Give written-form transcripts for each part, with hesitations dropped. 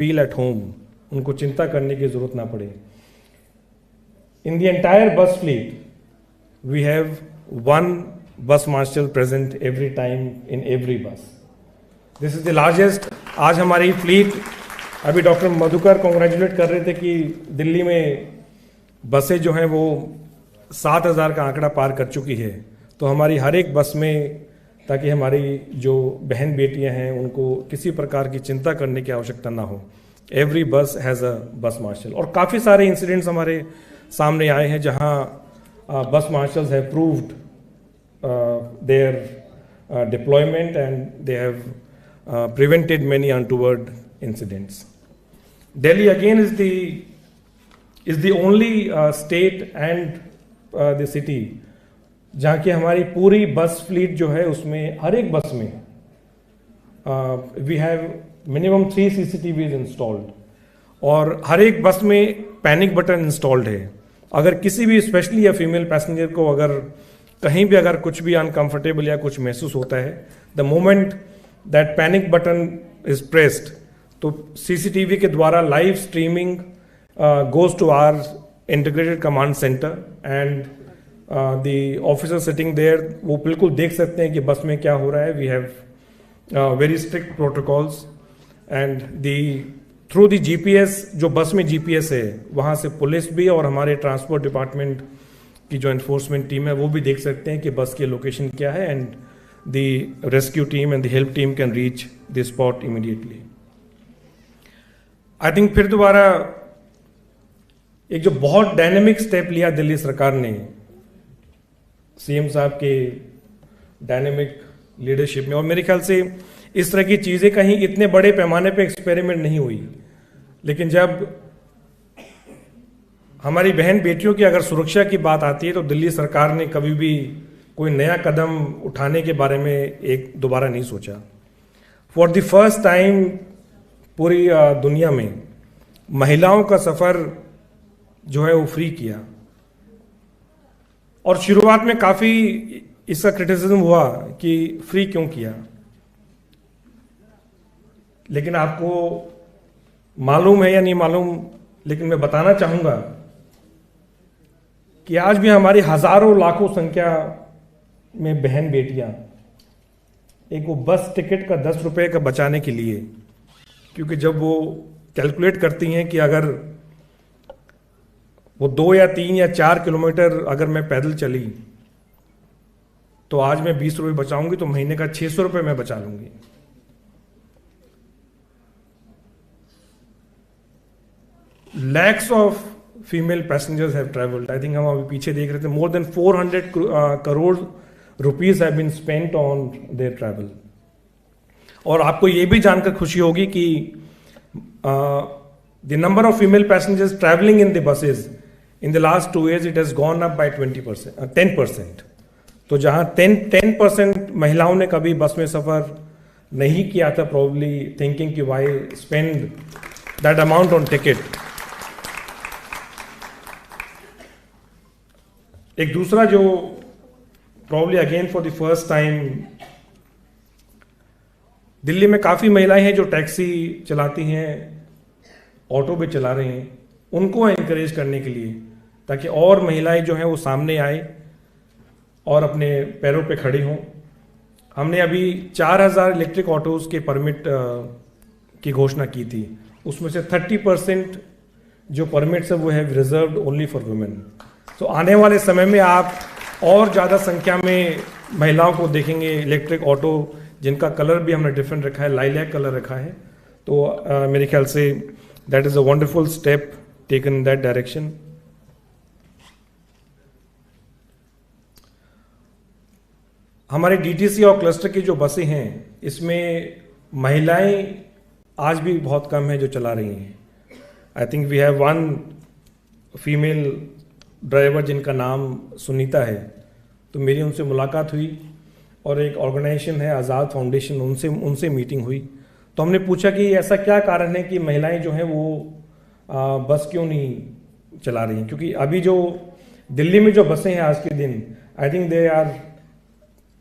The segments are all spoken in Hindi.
फील एट होम, उनको चिंता करने की जरूरत ना पड़े. In the entire bus fleet we have one bus marshal present every time in every bus. This is the largest. आज हमारी फ्लीट, अभी डॉक्टर मधुकर कॉन्ग्रेचुलेट कर रहे थे कि दिल्ली में बसें जो हैं वो 7,000 का आंकड़ा पार कर चुकी है. तो हमारी हर एक बस में, ताकि हमारी जो बहन बेटियां हैं उनको किसी प्रकार की चिंता करने की आवश्यकता ना हो, एवरी बस हैज़ अ बस मार्शल. और काफ़ी सारे इंसिडेंट्स हमारे सामने आए हैं जहां bus marshals have proved their deployment and they have prevented many untoward incidents. Delhi again is the only state and the city जहाँ की हमारी पूरी बस फ्लीट जो है उसमें हर एक बस में we have minimum 3 CCTVs installed और हर एक बस में पैनिक बटन इंस्टॉल्ड है. अगर किसी भी स्पेशली या फीमेल पैसेंजर को अगर कहीं भी अगर कुछ भी अनकंफर्टेबल या कुछ महसूस होता है, the moment that panic button is pressed, तो सीसीटीवी के द्वारा live streaming goes to our integrated command centre and the officer sitting there वो बिल्कुल देख सकते हैं कि बस में क्या हो रहा है. We have very strict protocols and through the GPS, जो बस में जीपीएस है वहाँ से पुलिस भी और हमारे ट्रांसपोर्ट डिपार्टमेंट की जो एनफोर्समेंट टीम है वो भी देख सकते हैं कि बस की लोकेशन क्या है and the rescue team and the help team can reach the spot immediately. I think फिर दोबारा एक जो बहुत डायनेमिक स्टेप लिया दिल्ली सरकार ने सीएम साहब के डायनेमिक लीडरशिप में, और मेरे ख्याल से इस तरह की चीजें कहीं इतने बड़े पैमाने पे एक्सपेरिमेंट नहीं हुई, लेकिन जब हमारी बहन बेटियों की अगर सुरक्षा की बात आती है तो दिल्ली सरकार ने कभी भी कोई नया कदम उठाने के बारे में एक दोबारा नहीं सोचा. फॉर द फर्स्ट टाइम पूरी दुनिया में महिलाओं का सफर जो है वो फ्री किया. और शुरुआत में काफी इसका क्रिटिसिज्म हुआ कि फ्री क्यों किया, लेकिन आपको मालूम है या नहीं मालूम, लेकिन मैं बताना चाहूंगा कि आज भी हमारी हजारों लाखों संख्या में बहन बेटियां एक वो बस टिकट का 10 रुपए का बचाने के लिए, क्योंकि जब वो कैलकुलेट करती हैं कि अगर वो 2 या 3 या 4 किलोमीटर अगर मैं पैदल चली तो आज मैं 20 रुपए बचाऊंगी तो महीने का 600 रुपए मैं बचा लूंगी. Lakhs of female passengers have travelled. I think हम अभी पीछे देख रहे थे, more than 400 crore rupees have been spent on their travel. और आपको यह भी जानकर खुशी होगी कि the number of female passengers travelling in the buses in the last 2 years it has gone up by 10%. तो जहां 10% महिलाओं ने कभी बस में सफर नहीं किया था, प्रोबेबली थिंकिंग कि why spend that amount on ticket. एक दूसरा जो probably again for the first time Delhi में काफ़ी महिलाएं हैं जो टैक्सी चलाती हैं, ऑटो भी चला रहे हैं, उनको एनकरेज करने के लिए ताकि और महिलाएं जो हैं वो सामने आए और अपने पैरों पे खड़ी हों. हमने अभी 4,000 इलेक्ट्रिक ऑटोज के परमिट की घोषणा की थी. उसमें से 30% जो परमिट्स है वो है रिजर्व्ड ओनली फॉर वुमेन. तो आने वाले समय में आप और ज़्यादा संख्या में महिलाओं को देखेंगे इलेक्ट्रिक ऑटो, जिनका कलर भी हमने डिफरेंट रखा है, लाइलैक कलर रखा है. तो मेरे ख्याल say that is a wonderful step taken in that direction. हमारे डीटीसी और क्लस्टर की जो बसें हैं इसमें महिलाएं आज भी बहुत कम है जो चला रही हैं. I think we have one female driver जिनका नाम सुनीता है. तो मेरी उनसे मुलाकात हुई और एक ऑर्गेनाइजेशन है आज़ाद फाउंडेशन, उनसे मीटिंग हुई. तो हमने पूछा कि ऐसा क्या कारण है कि महिलाएं जो हैं वो बस क्यों नहीं चला रही हैं, क्योंकि अभी जो दिल्ली में जो बसें हैं आज के दिन, I think they are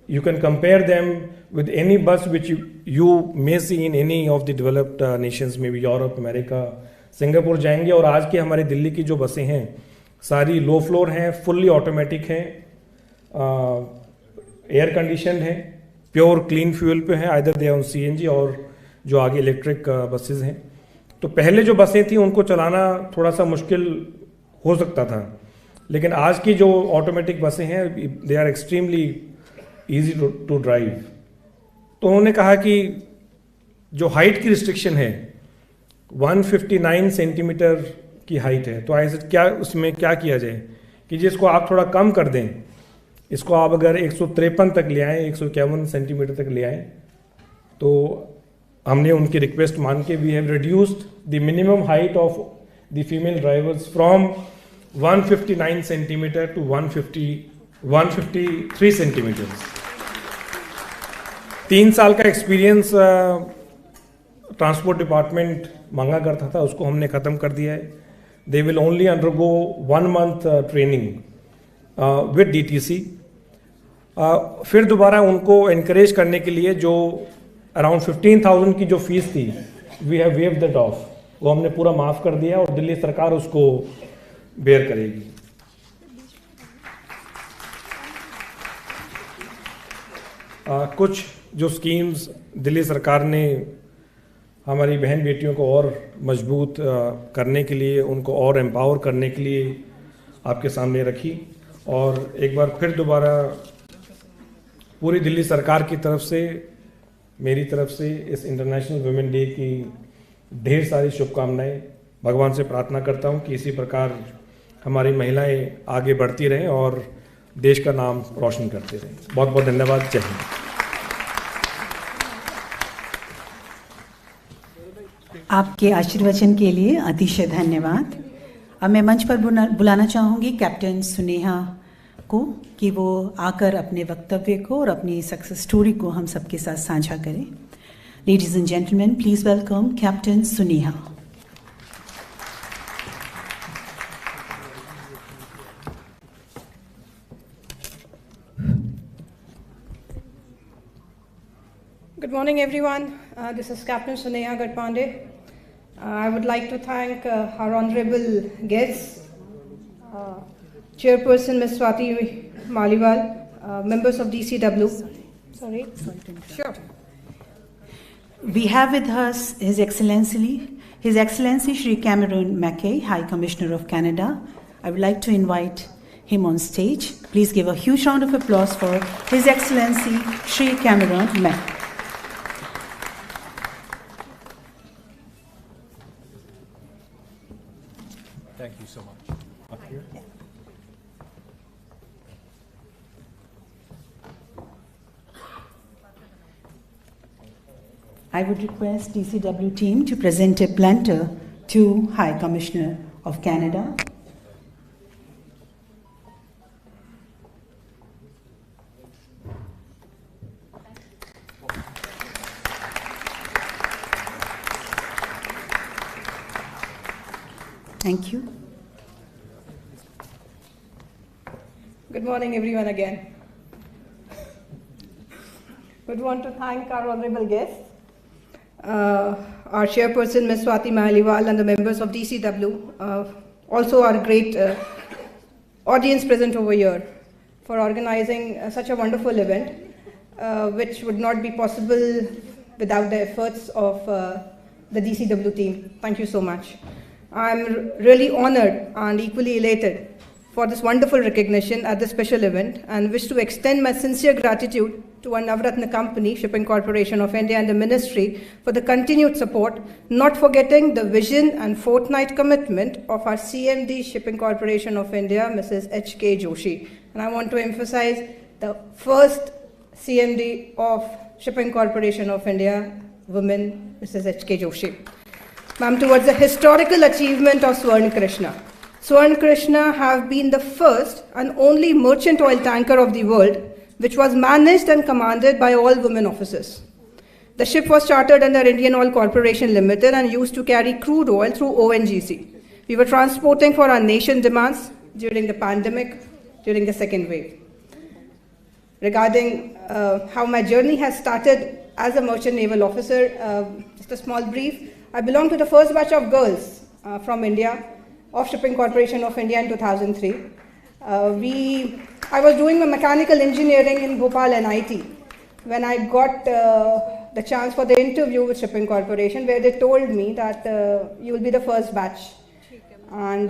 you can compare them with any bus which you may see in any of the developed nations, maybe Europe, America, Singapore जाएंगे और आज की हमारी दिल्ली की जो बसें हैं सारी लो फ्लोर हैं, फुल्ली ऑटोमेटिक हैं, एयर कंडीशन हैं, प्योर क्लीन फ्यूल पे हैं, आइदर दे ऑन CNG और जो आगे इलेक्ट्रिक बसेस हैं। तो पहले जो बसें थी उनको चलाना थोड़ा सा मुश्किल हो सकता था, लेकिन आज की जो ऑटोमेटिक बसें हैं they are extremely easy to drive. तो उन्होंने कहा कि जो हाइट की रिस्ट्रिक्शन है 159 सेंटीमीटर की हाइट है, तो ऐसे क्या उसमें क्या किया जाए कि जिसको आप थोड़ा कम कर दें, इसको आप अगर 153 तक ले आएँ, 151 सेंटीमीटर तक ले आएँ। तो हमने उनकी रिक्वेस्ट मान के we have reduced the minimum height of the female drivers from 159 centimetre to 153 centimetre. 3 साल का एक्सपीरियंस ट्रांसपोर्ट डिपार्टमेंट मांगा करता था, उसको हमने ख़त्म कर दिया है। They will only undergo 1 month training with DTC। फिर दोबारा उनको इनकरेज करने के लिए जो अराउंड 15,000 की जो फीस थी, we have waived that off, वो हमने पूरा माफ़ कर दिया और दिल्ली सरकार उसको बेयर करेगी। कुछ जो स्कीम्स दिल्ली सरकार ने हमारी बहन बेटियों को और मजबूत करने के लिए, उनको और एम्पावर करने के लिए आपके सामने रखी, और एक बार फिर दोबारा पूरी दिल्ली सरकार की तरफ से, मेरी तरफ से इस इंटरनेशनल वुमेन डे की ढेर सारी शुभकामनाएं। भगवान से प्रार्थना करता हूं कि इसी प्रकार हमारी महिलाएं आगे बढ़ती रहें और देश का नाम रोशन करते रहें। बहुत बहुत धन्यवाद। जय हिंद। आपके आशीर्वचन के लिए अतिशय धन्यवाद। अब मैं मंच पर बुलाना चाहूँगी कैप्टन सुनेहा को कि वो आकर अपने वक्तव्य को और अपनी सक्सेस स्टोरी को हम सबके साथ साझा करें। Ladies and gentleman, please welcome captain Suneha. Good morning, everyone. This is Captain Suneha Gadpande. I would like to thank our honorable guests, Chairperson Ms. Swati Maliwal, members of DCW. Sorry. Sure. We have with us His Excellency Shri Cameron Mackay, High Commissioner of Canada. I would like to invite him on stage. Please give a huge round of applause for His Excellency Shri Cameron Mackay. Thank you so much. Up here. I would request DCW team to present a planter to High Commissioner of Canada. Thank you. Good morning, everyone, again. Would want to thank our honorable guests, our chairperson, Ms. Swati Maliwal, and the members of DCW, also our great audience present over here, for organizing such a wonderful event, which would not be possible without the efforts of the DCW team. Thank you so much. I'm really honored and equally elated for this wonderful recognition at this special event, and wish to extend my sincere gratitude to our Navratna company, Shipping Corporation of India, and the Ministry for the continued support, not forgetting the vision and fortnight commitment of our CMD, Shipping Corporation of India, Mrs. H.K. Joshi. And I want to emphasize the first CMD of Shipping Corporation of India, woman, Mrs. H.K. Joshi. Ma'am, towards the historical achievement of Swarn Krishna. Swarn Krishna have been the first and only merchant oil tanker of the world which was managed and commanded by all women officers. The ship was chartered under Indian Oil Corporation Limited and used to carry crude oil through ONGC. We were transporting for our nation demands during the pandemic, during the second wave. regarding how my journey has started as a merchant naval officer. Just a small brief. I belong to the first batch of girls from India, of Shipping Corporation of India in 2003. I was doing my mechanical engineering in Bhopal NIT when I got the chance for the interview with Shipping Corporation, where they told me that you will be the first batch. And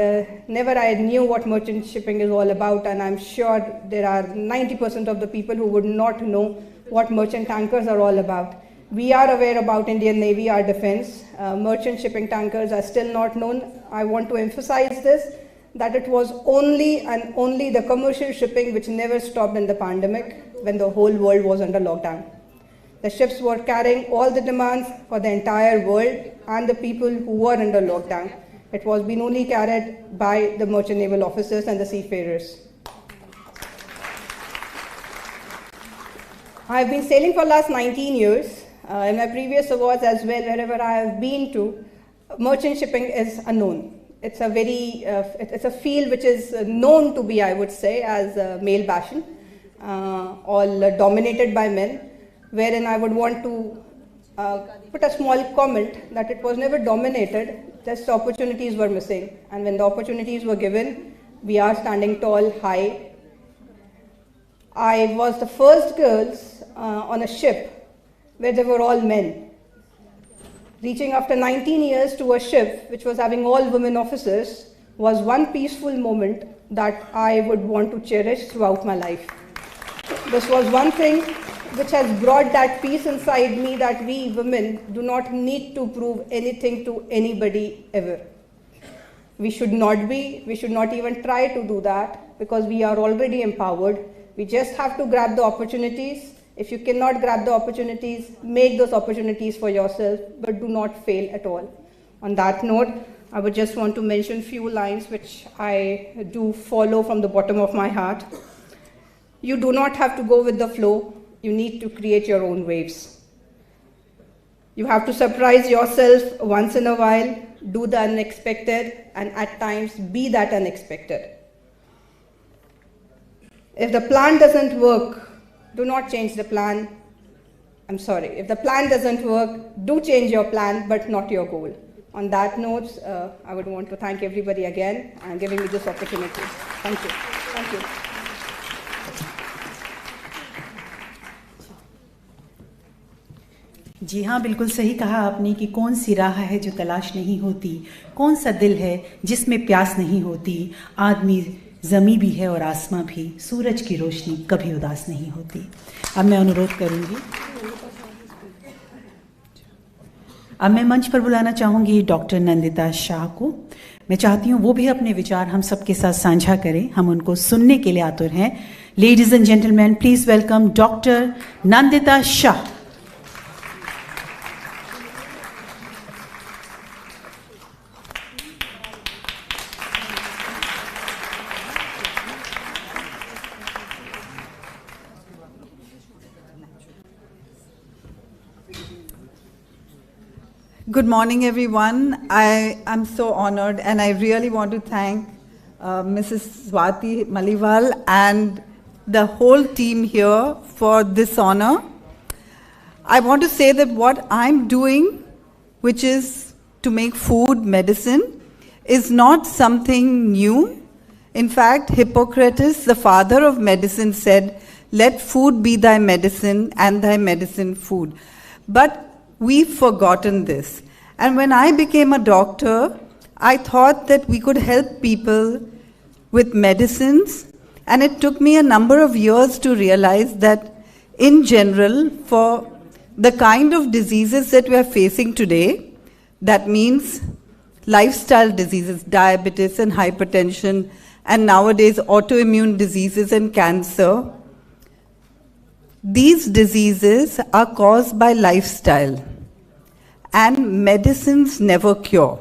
never I knew what merchant shipping is all about, and I'm sure there are 90% of the people who would not know what merchant tankers are all about. We are aware about Indian Navy, our defense. Merchant shipping tankers are still not known. I want to emphasize this, that it was only and only the commercial shipping which never stopped in the pandemic when the whole world was under lockdown. The ships were carrying all the demands for the entire world and the people who were under lockdown. It was being only carried by the merchant naval officers and the seafarers. I have been sailing for the last 19 years. In my previous awards as well, wherever I have been to, merchant shipping is unknown. It's a very, it's a field which is known to be, I would say, as male passion, all dominated by men, wherein I would want to put a small comment that it was never dominated, just opportunities were missing. And when the opportunities were given, we are standing tall, high. I was the first girls on a ship where they were all men. Reaching after 19 years to a ship which was having all women officers was one peaceful moment that I would want to cherish throughout my life. This was one thing which has brought that peace inside me, that we women do not need to prove anything to anybody ever. We should not even try to do that, because we are already empowered. We just have to grab the opportunities. If you cannot grab the opportunities, make those opportunities for yourself, but do not fail at all. On that note, I would just want to mention few lines which I do follow from the bottom of my heart. You do not have to go with the flow. You need to create your own waves. You have to surprise yourself once in a while, do the unexpected, and at times be that unexpected. If the plan doesn't work, do not change the plan. I'm sorry, if the plan doesn't work, do change your plan, but not your goal. On that note, I would want to thank everybody again and giving me this opportunity. Thank you. Thank you. जी हाँ, बिल्कुल सही कहा आपने कि कौन सी राह है जो तलाश नहीं होती, कौन सा दिल है जिसमें प्यास नहीं होती। आदमी ज़मी भी है और आसमां भी, सूरज की रोशनी कभी उदास नहीं होती। अब मैं अनुरोध करूंगी, अब मैं मंच पर बुलाना चाहूंगी डॉक्टर नंदिता शाह को। मैं चाहती हूँ वो भी अपने विचार हम सबके साथ साझा करें, हम उनको सुनने के लिए आतुर हैं। Ladies and gentleman, please welcome doctor Nandita Shah. Good morning, everyone. I am so honored, and I really want to thank Mrs. Swati Maliwal and the whole team here for this honor. I want to say that what I'm doing, which is to make food medicine, is not something new. In fact, Hippocrates, the father of medicine, said, "Let food be thy medicine and thy medicine food." But we've forgotten this. And when I became a doctor, I thought that we could help people with medicines. And it took me a number of years to realize that, in general, for the kind of diseases that we are facing today, that means lifestyle diseases, diabetes and hypertension, and nowadays autoimmune diseases and cancer, these diseases are caused by lifestyle, and medicines never cure.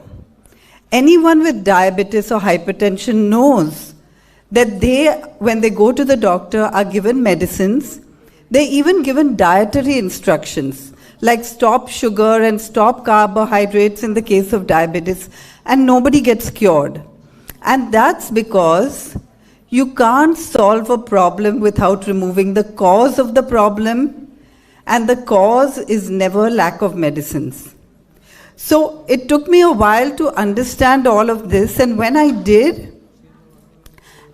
Anyone with diabetes or hypertension knows that when they go to the doctor, are given medicines. They're even given dietary instructions, like stop sugar and stop carbohydrates in the case of diabetes, and nobody gets cured. And that's because you can't solve a problem without removing the cause of the problem, and the cause is never lack of medicines. So it took me a while to understand all of this, and when I did,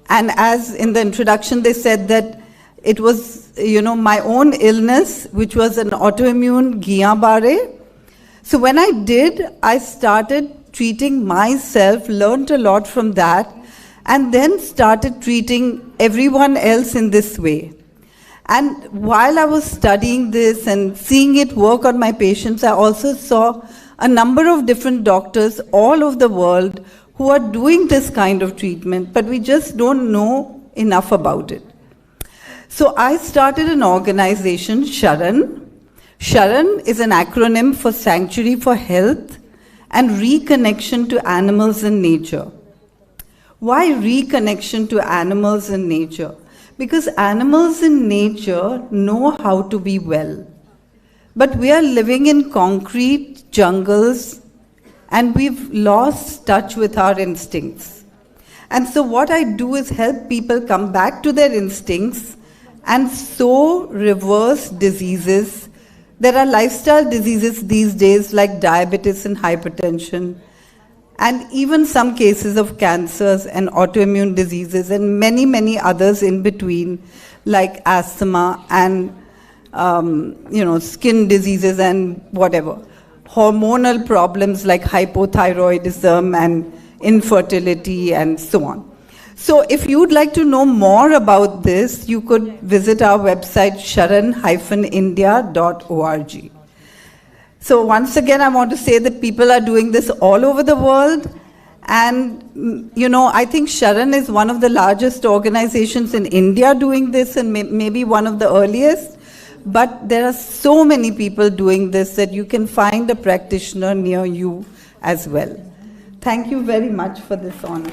and as in the introduction they said that it was, my own illness, which was an autoimmune Guillain-Barré. So when I did, I started treating myself, learned a lot from that, and then started treating everyone else in this way. And while I was studying this and seeing it work on my patients, I also saw a number of different doctors all over the world who are doing this kind of treatment, but we just don't know enough about it. So I started an organization, Sharan. Sharan is an acronym for Sanctuary for Health and Reconnection to Animals and Nature. Why reconnection to animals and nature? Because animals in nature know how to be well. But we are living in concrete jungles and we've lost touch with our instincts. And so what I do is help people come back to their instincts and so reverse diseases. There are lifestyle diseases these days like diabetes and hypertension, and even some cases of cancers and autoimmune diseases and many, many others in between, like asthma and skin diseases and whatever. Hormonal problems like hypothyroidism and infertility and so on. So if you'd like to know more about this, you could visit our website sharan-india.org. So once again, I want to say that people are doing this all over the world. And, I think Sharan is one of the largest organizations in India doing this and maybe one of the earliest. But there are so many people doing this that you can find a practitioner near you as well. Thank you very much for this honor.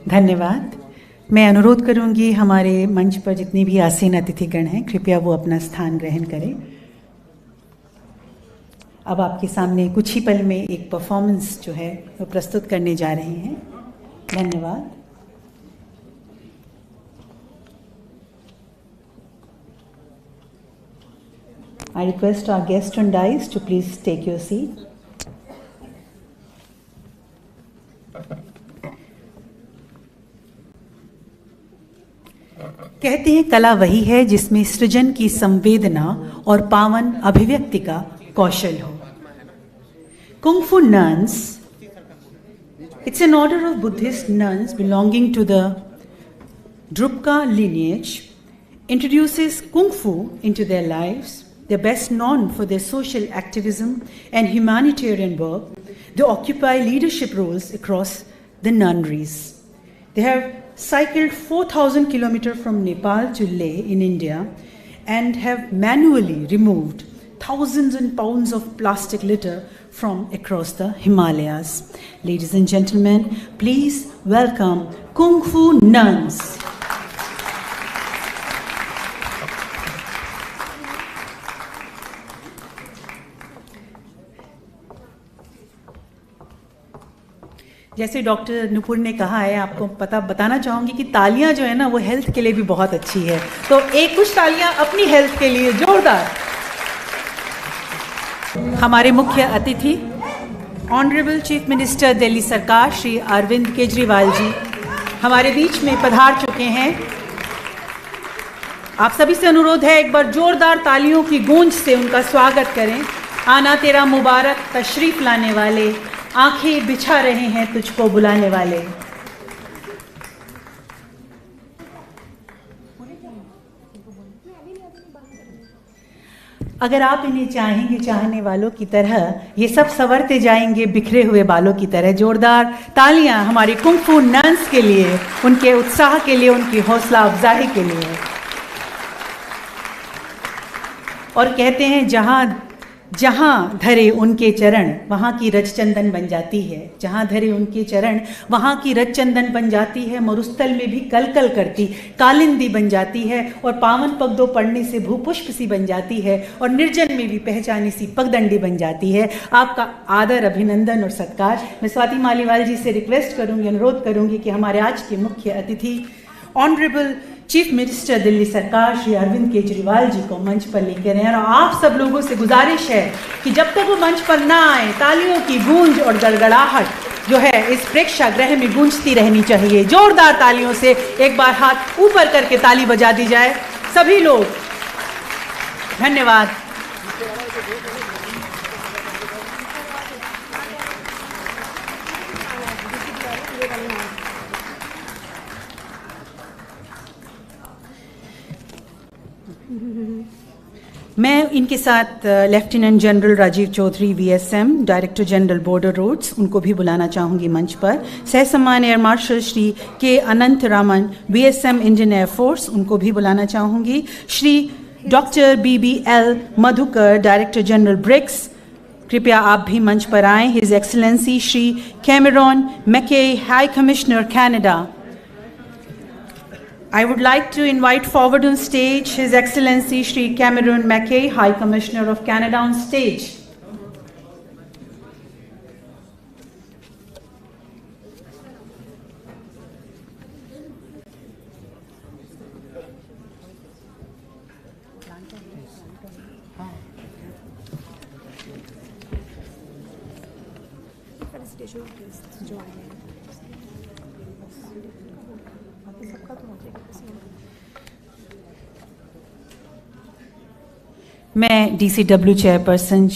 धन्यवाद। मैं अनुरोध करूंगी हमारे मंच पर जितनी भी आसीन अतिथिगण हैं, कृपया वो अपना स्थान ग्रहण करें। अब आपके सामने कुछ ही पल में एक परफॉर्मेंस जो है वो प्रस्तुत करने जा रहे हैं। धन्यवाद। I request our guest on dais to please take your seat. कहते हैं कला वही है जिसमें सृजन की संवेदना और पावन अभिव्यक्ति का कौशल हो। Kung Fu nuns, it's an order of Buddhist nuns belonging to the Drupka lineage, introduces Kung Fu into their lives. They're best known for their social activism and humanitarian work. They occupy leadership roles across the nunneries. They have cycled 4,000 kilometers from Nepal to Leh in India and have manually removed thousands and pounds of plastic litter from across the Himalayas. Ladies and gentlemen, please welcome Kung Fu nuns. जैसे डॉक्टर नुपुर ने कहा है, आपको बताना चाहूँगी कि तालियां जो है ना वो हेल्थ के लिए भी बहुत अच्छी है। तो एक कुछ तालियां अपनी हेल्थ के लिए जोरदार। हमारे मुख्य अतिथि ऑनरेबल चीफ मिनिस्टर दिल्ली सरकार श्री अरविंद केजरीवाल जी हमारे बीच में पधार चुके हैं। आप सभी से अनुरोध है एक बार जोरदार तालियों की गूंज से उनका स्वागत करें। आना तेरा मुबारक, तशरीफ लाने वाले, आंखें बिछा रहे हैं तुझको बुलाने वाले। अगर आप इन्हें चाहेंगे चाहने वालों की तरह, ये सब संवरते जाएंगे बिखरे हुए बालों की तरह। जोरदार तालियां हमारी कुंग फू नन्स के लिए, उनके उत्साह के लिए, उनकी हौसला अफजाई के लिए। और कहते हैं जहां जहाँ धरे उनके चरण वहाँ की रज चंदन बन जाती है, जहाँ धरे उनके चरण वहाँ की रज चंदन बन जाती है। मरुस्थल में भी कल कल करती कालिंदी बन जाती है, और पावन पगडों पड़ने से भूपुष्प सी बन जाती है, और निर्जन में भी पहचानी सी पगडंडी बन जाती है। आपका आदर, अभिनंदन और सत्कार। मैं स्वाति मालीवाल जी से रिक्वेस्ट करूँगी, अनुरोध करूँगी कि हमारे आज के मुख्य अतिथि ऑनरेबल चीफ मिनिस्टर दिल्ली सरकार श्री अरविंद केजरीवाल जी को मंच पर लेकर आए। और आप सब लोगों से गुजारिश है कि जब तक वो मंच पर ना आए, तालियों की गूंज और गड़गड़ाहट जो है इस प्रेक्षागृह में गूंजती रहनी चाहिए। जोरदार तालियों से एक बार हाथ ऊपर करके ताली बजा दी जाए सभी लोग। धन्यवाद। मैं इनके साथ lieutenant general Rajiv Chaudhary VSM, director general border roads, उनको भी बुलाना चाहूँगी मंच पर। सह सम्मान air marshal Shri K Anant Raman, VSM Indian air force, उनको भी बुलाना चाहूँगी। Shri doctor BBL Madhukar, director general BRICS, कृपया आप भी मंच पर आएँ। His excellency Shri Cameron McKay, high commissioner Canada. I would like to invite forward on stage His Excellency Shri Cameron Mackay, High Commissioner of Canada, on stage. मैं DCW चेयरपर्सन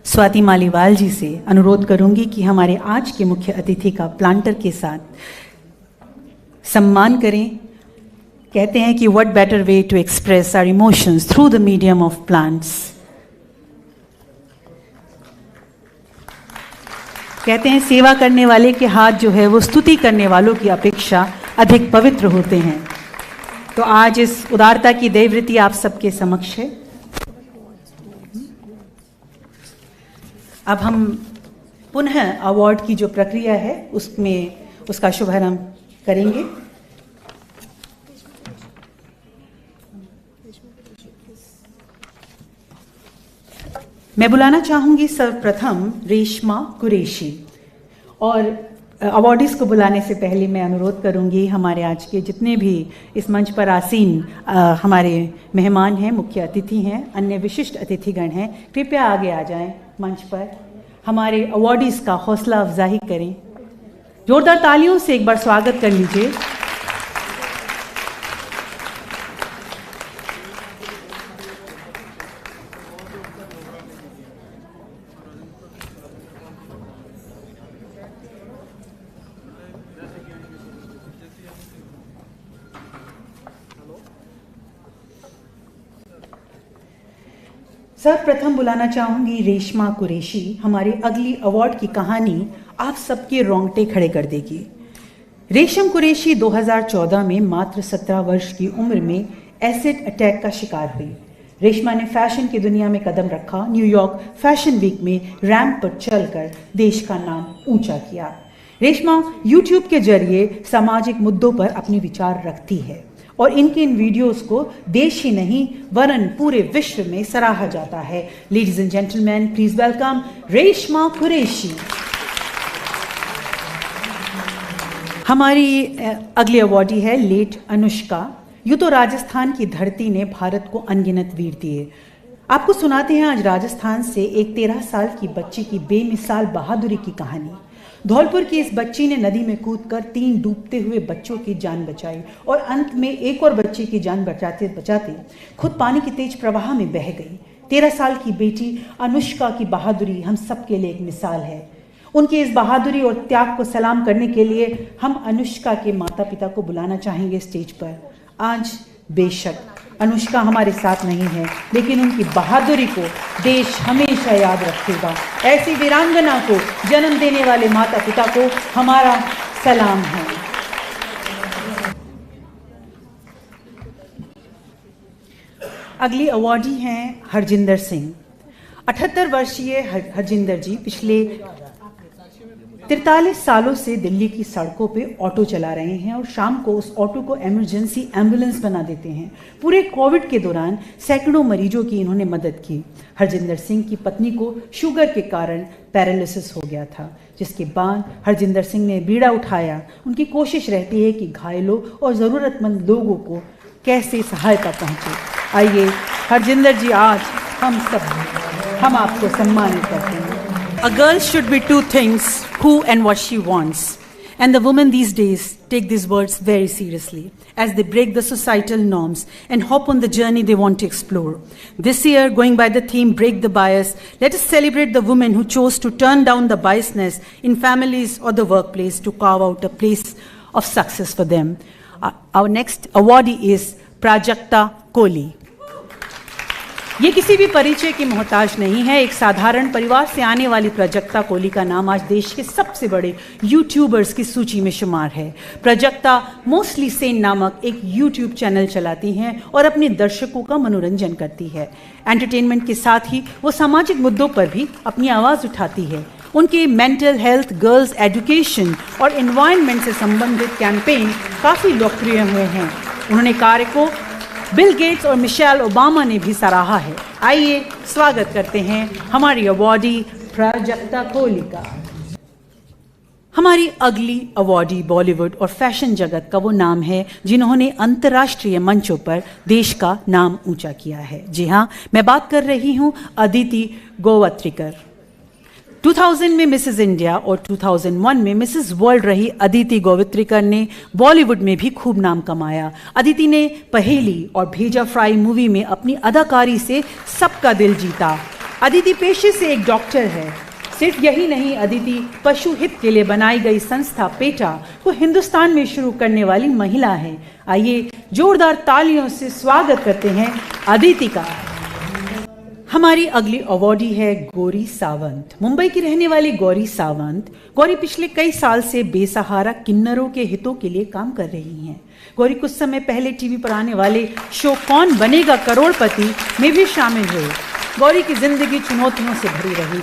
स्वाति मालीवाल जी से अनुरोध करूंगी कि हमारे आज के मुख्य अतिथि का प्लांटर के साथ सम्मान करें। कहते हैं कि what better way to express our emotions through the medium of plants. कहते हैं सेवा करने वाले के हाथ जो है वो स्तुति करने वालों की अपेक्षा अधिक पवित्र होते हैं। तो आज इस उदारता की दैवृत्ति आप सबके समक्ष है। अब हम पुनः अवार्ड की जो प्रक्रिया है उसका शुभारंभ करेंगे। मैं बुलाना चाहूंगी सर्वप्रथम रेशमा कुरैशी, और अवार्डीज को बुलाने से पहले मैं अनुरोध करूंगी हमारे आज के जितने भी इस मंच पर आसीन हमारे मेहमान हैं, मुख्य अतिथि हैं, अन्य विशिष्ट अतिथिगण हैं, कृपया आगे आ जाएं मंच पर, हमारे अवार्डीज का हौसला अफजाई करें। जोरदार तालियों से एक बार स्वागत कर लीजिए। सर्वप्रथम बुलाना चाहूंगी रेशमा कुरैशी। हमारी अगली अवार्ड की कहानी आप सबके रोंगटे खड़े कर देगी। रेशम कुरैशी 2014 में मात्र 17 वर्ष की उम्र में एसिड अटैक का शिकार हुई। रेशमा ने फैशन की दुनिया में कदम रखा, न्यूयॉर्क फैशन वीक में रैंप पर चलकर देश का नाम ऊंचा किया। रेशमा यूट्यूब के जरिए सामाजिक मुद्दों पर अपने विचार रखती है और इनके इन वीडियोस को देश ही नहीं वरन पूरे विश्व में सराहा जाता है। Ladies and gentleman, please welcome Reshma Qureshi. हमारी अगली अवार्डी है लेट अनुष्का। यूँ तो राजस्थान की धरती ने भारत को अनगिनत वीर दिए। आपको सुनाते हैं आज राजस्थान से एक 13 साल की बच्ची की बेमिसाल बहादुरी की कहानी। धौलपुर की इस बच्ची ने नदी में कूदकर 3 डूबते हुए बच्चों की जान बचाई और अंत में एक और बच्चे की जान बचाते बचाते खुद पानी की तेज प्रवाह में बह गई। 13 साल की बेटी अनुष्का की बहादुरी हम सबके लिए एक मिसाल है। उनकी इस बहादुरी और त्याग को सलाम करने के लिए हम अनुष्का के माता पिता को बुलाना चाहेंगे स्टेज पर। आज बेशक अनुष्का हमारे साथ नहीं है, लेकिन उनकी बहादुरी को देश हमेशा याद रखेगा। ऐसी वीरांगना को जन्म देने वाले माता पिता को हमारा सलाम है। अगली अवार्डी हैं हरजिंदर सिंह। 78 वर्षीय हरजिंदर जी पिछले 43 सालों से दिल्ली की सड़कों पे ऑटो चला रहे हैं और शाम को उस ऑटो को इमरजेंसी एम्बुलेंस बना देते हैं। पूरे कोविड के दौरान सैकड़ों मरीजों की इन्होंने मदद की। हरजिंदर सिंह की पत्नी को शुगर के कारण पैरालिसिस हो गया था, जिसके बाद हरजिंदर सिंह ने बीड़ा उठाया। उनकी कोशिश रहती है कि घायलों और ज़रूरतमंद लोगों को कैसे सहायता पहुंचे। आइए हरजिंदर जी, आज हम आपको सम्मानित करते हैं। A girl should be two things, who and what she wants. And the women these days take these words very seriously as they break the societal norms and hop on the journey they want to explore. This year, going by the theme Break the Bias, let us celebrate the women who chose to turn down the biasness in families or the workplace to carve out a place of success for them. Our next awardee is Prajakta Kohli. ये किसी भी परिचय की मोहताज नहीं है। एक साधारण परिवार से आने वाली प्राजक्ता कोहली का नाम आज देश के सबसे बड़े यूट्यूबर्स की सूची में शुमार है। प्राजक्ता मोस्टली सेन नामक एक यूट्यूब चैनल चलाती हैं और अपने दर्शकों का मनोरंजन करती है। एंटरटेनमेंट के साथ ही वो सामाजिक मुद्दों पर भी अपनी आवाज़ उठाती है। उनके मेंटल हेल्थ, गर्ल्स एजुकेशन और एनवायरनमेंट से संबंधित कैंपेन काफ़ी लोकप्रिय हुए हैं। उन्होंने कार्य को बिल गेट्स और मिशेल ओबामा ने भी सराहा है। आइए स्वागत करते हैं हमारी अवॉर्डी प्राजक्ता कोहली का। हमारी अगली अवॉर्डी बॉलीवुड और फैशन जगत का वो नाम है जिन्होंने अंतर्राष्ट्रीय मंचों पर देश का नाम ऊंचा किया है। जी हाँ, मैं बात कर रही हूँ अदिति गोवत्रिकर। 2000 में मिसेस इंडिया और 2001 में मिसेस वर्ल्ड रही अदिति गोवित्रिकर ने बॉलीवुड में भी खूब नाम कमाया। अदिति ने पहेली और भेजा फ्राई मूवी में अपनी अदाकारी से सबका दिल जीता। अदिति पेशे से एक डॉक्टर है। सिर्फ यही नहीं, अदिति पशु हित के लिए बनाई गई संस्था पेटा को हिंदुस्तान में शुरू करने वाली महिला है। आइए जोरदार तालियों से स्वागत करते हैं अदिति का। हमारी अगली अवॉर्डी है गौरी सावंत। मुंबई की रहने वाली गौरी सावंत। गौरी पिछले कई साल से बेसहारा किन्नरों के हितों के लिए काम कर रही हैं। गौरी कुछ समय पहले टीवी पर आने वाले शो कौन बनेगा करोड़पति में भी शामिल हुई। गौरी की जिंदगी चुनौतियों से भरी रही।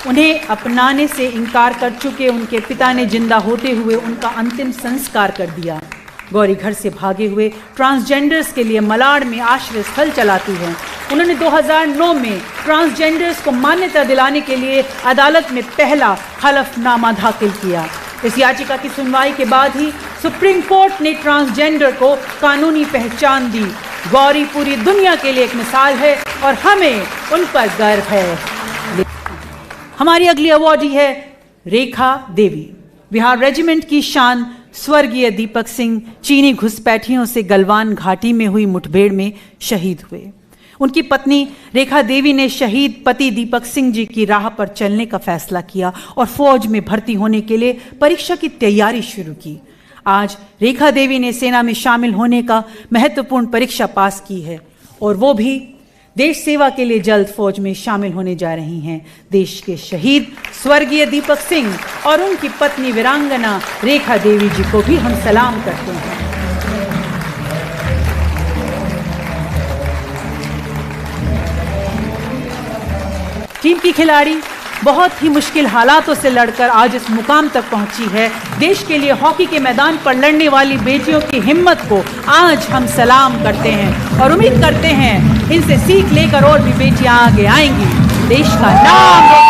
उन्हें अपनाने से इनकार कर चुके उनके पिता ने जिंदा होते हुए उनका अंतिम संस्कार कर दिया। गौरी घर से भागे हुए ट्रांसजेंडर्स के लिए मलाड में आश्रय स्थल चलाती हैं। उन्होंने 2009 में ट्रांसजेंडर्स को मान्यता दिलाने के लिए अदालत में पहला हलफनामा दाखिल किया। इस याचिका की सुनवाई के बाद ही सुप्रीम कोर्ट ने ट्रांसजेंडर को कानूनी पहचान दी। गौरी पूरी दुनिया के लिए एक मिसाल है और हमें उन पर गर्व है। हमारी अगली अवॉर्डी है रेखा देवी। बिहार रेजिमेंट की शान स्वर्गीय दीपक सिंह चीनी घुसपैठियों से गलवान घाटी में हुई मुठभेड़ में शहीद हुए। उनकी पत्नी रेखा देवी ने शहीद पति दीपक सिंह जी की राह पर चलने का फैसला किया और फौज में भर्ती होने के लिए परीक्षा की तैयारी शुरू की। आज रेखा देवी ने सेना में शामिल होने का महत्वपूर्ण परीक्षा पास की है और वो भी देश सेवा के लिए जल्द फौज में शामिल होने जा रही हैं। देश के शहीद स्वर्गीय दीपक सिंह और उनकी पत्नी वीरांगना रेखा देवी जी को भी हम सलाम करते हैं। टीम की खिलाड़ी बहुत ही मुश्किल हालातों से लड़कर आज इस मुकाम तक पहुंची है। देश के लिए हॉकी के मैदान पर लड़ने वाली बेटियों की हिम्मत को आज हम सलाम करते हैं और उम्मीद करते हैं इनसे सीख लेकर और भी बेटियां आगे आएंगी, देश का नाम।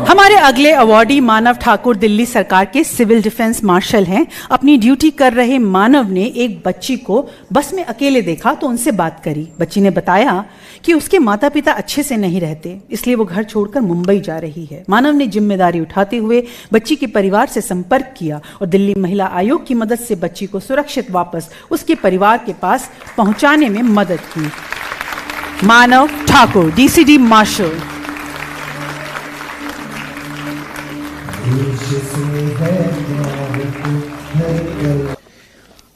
हमारे अगले अवॉर्डी मानव ठाकुर दिल्ली सरकार के सिविल डिफेंस मार्शल हैं। अपनी ड्यूटी कर रहे मानव ने एक बच्ची को बस में अकेले देखा तो उनसे बात करी। बच्ची ने बताया कि उसके माता पिता अच्छे से नहीं रहते, इसलिए वो घर छोड़कर मुंबई जा रही है। मानव ने जिम्मेदारी उठाते हुए बच्ची के परिवार से संपर्क किया और दिल्ली महिला आयोग की मदद से बच्ची को सुरक्षित वापस उसके परिवार के पास पहुंचाने में मदद की। Manav Thakur, DCD marshal.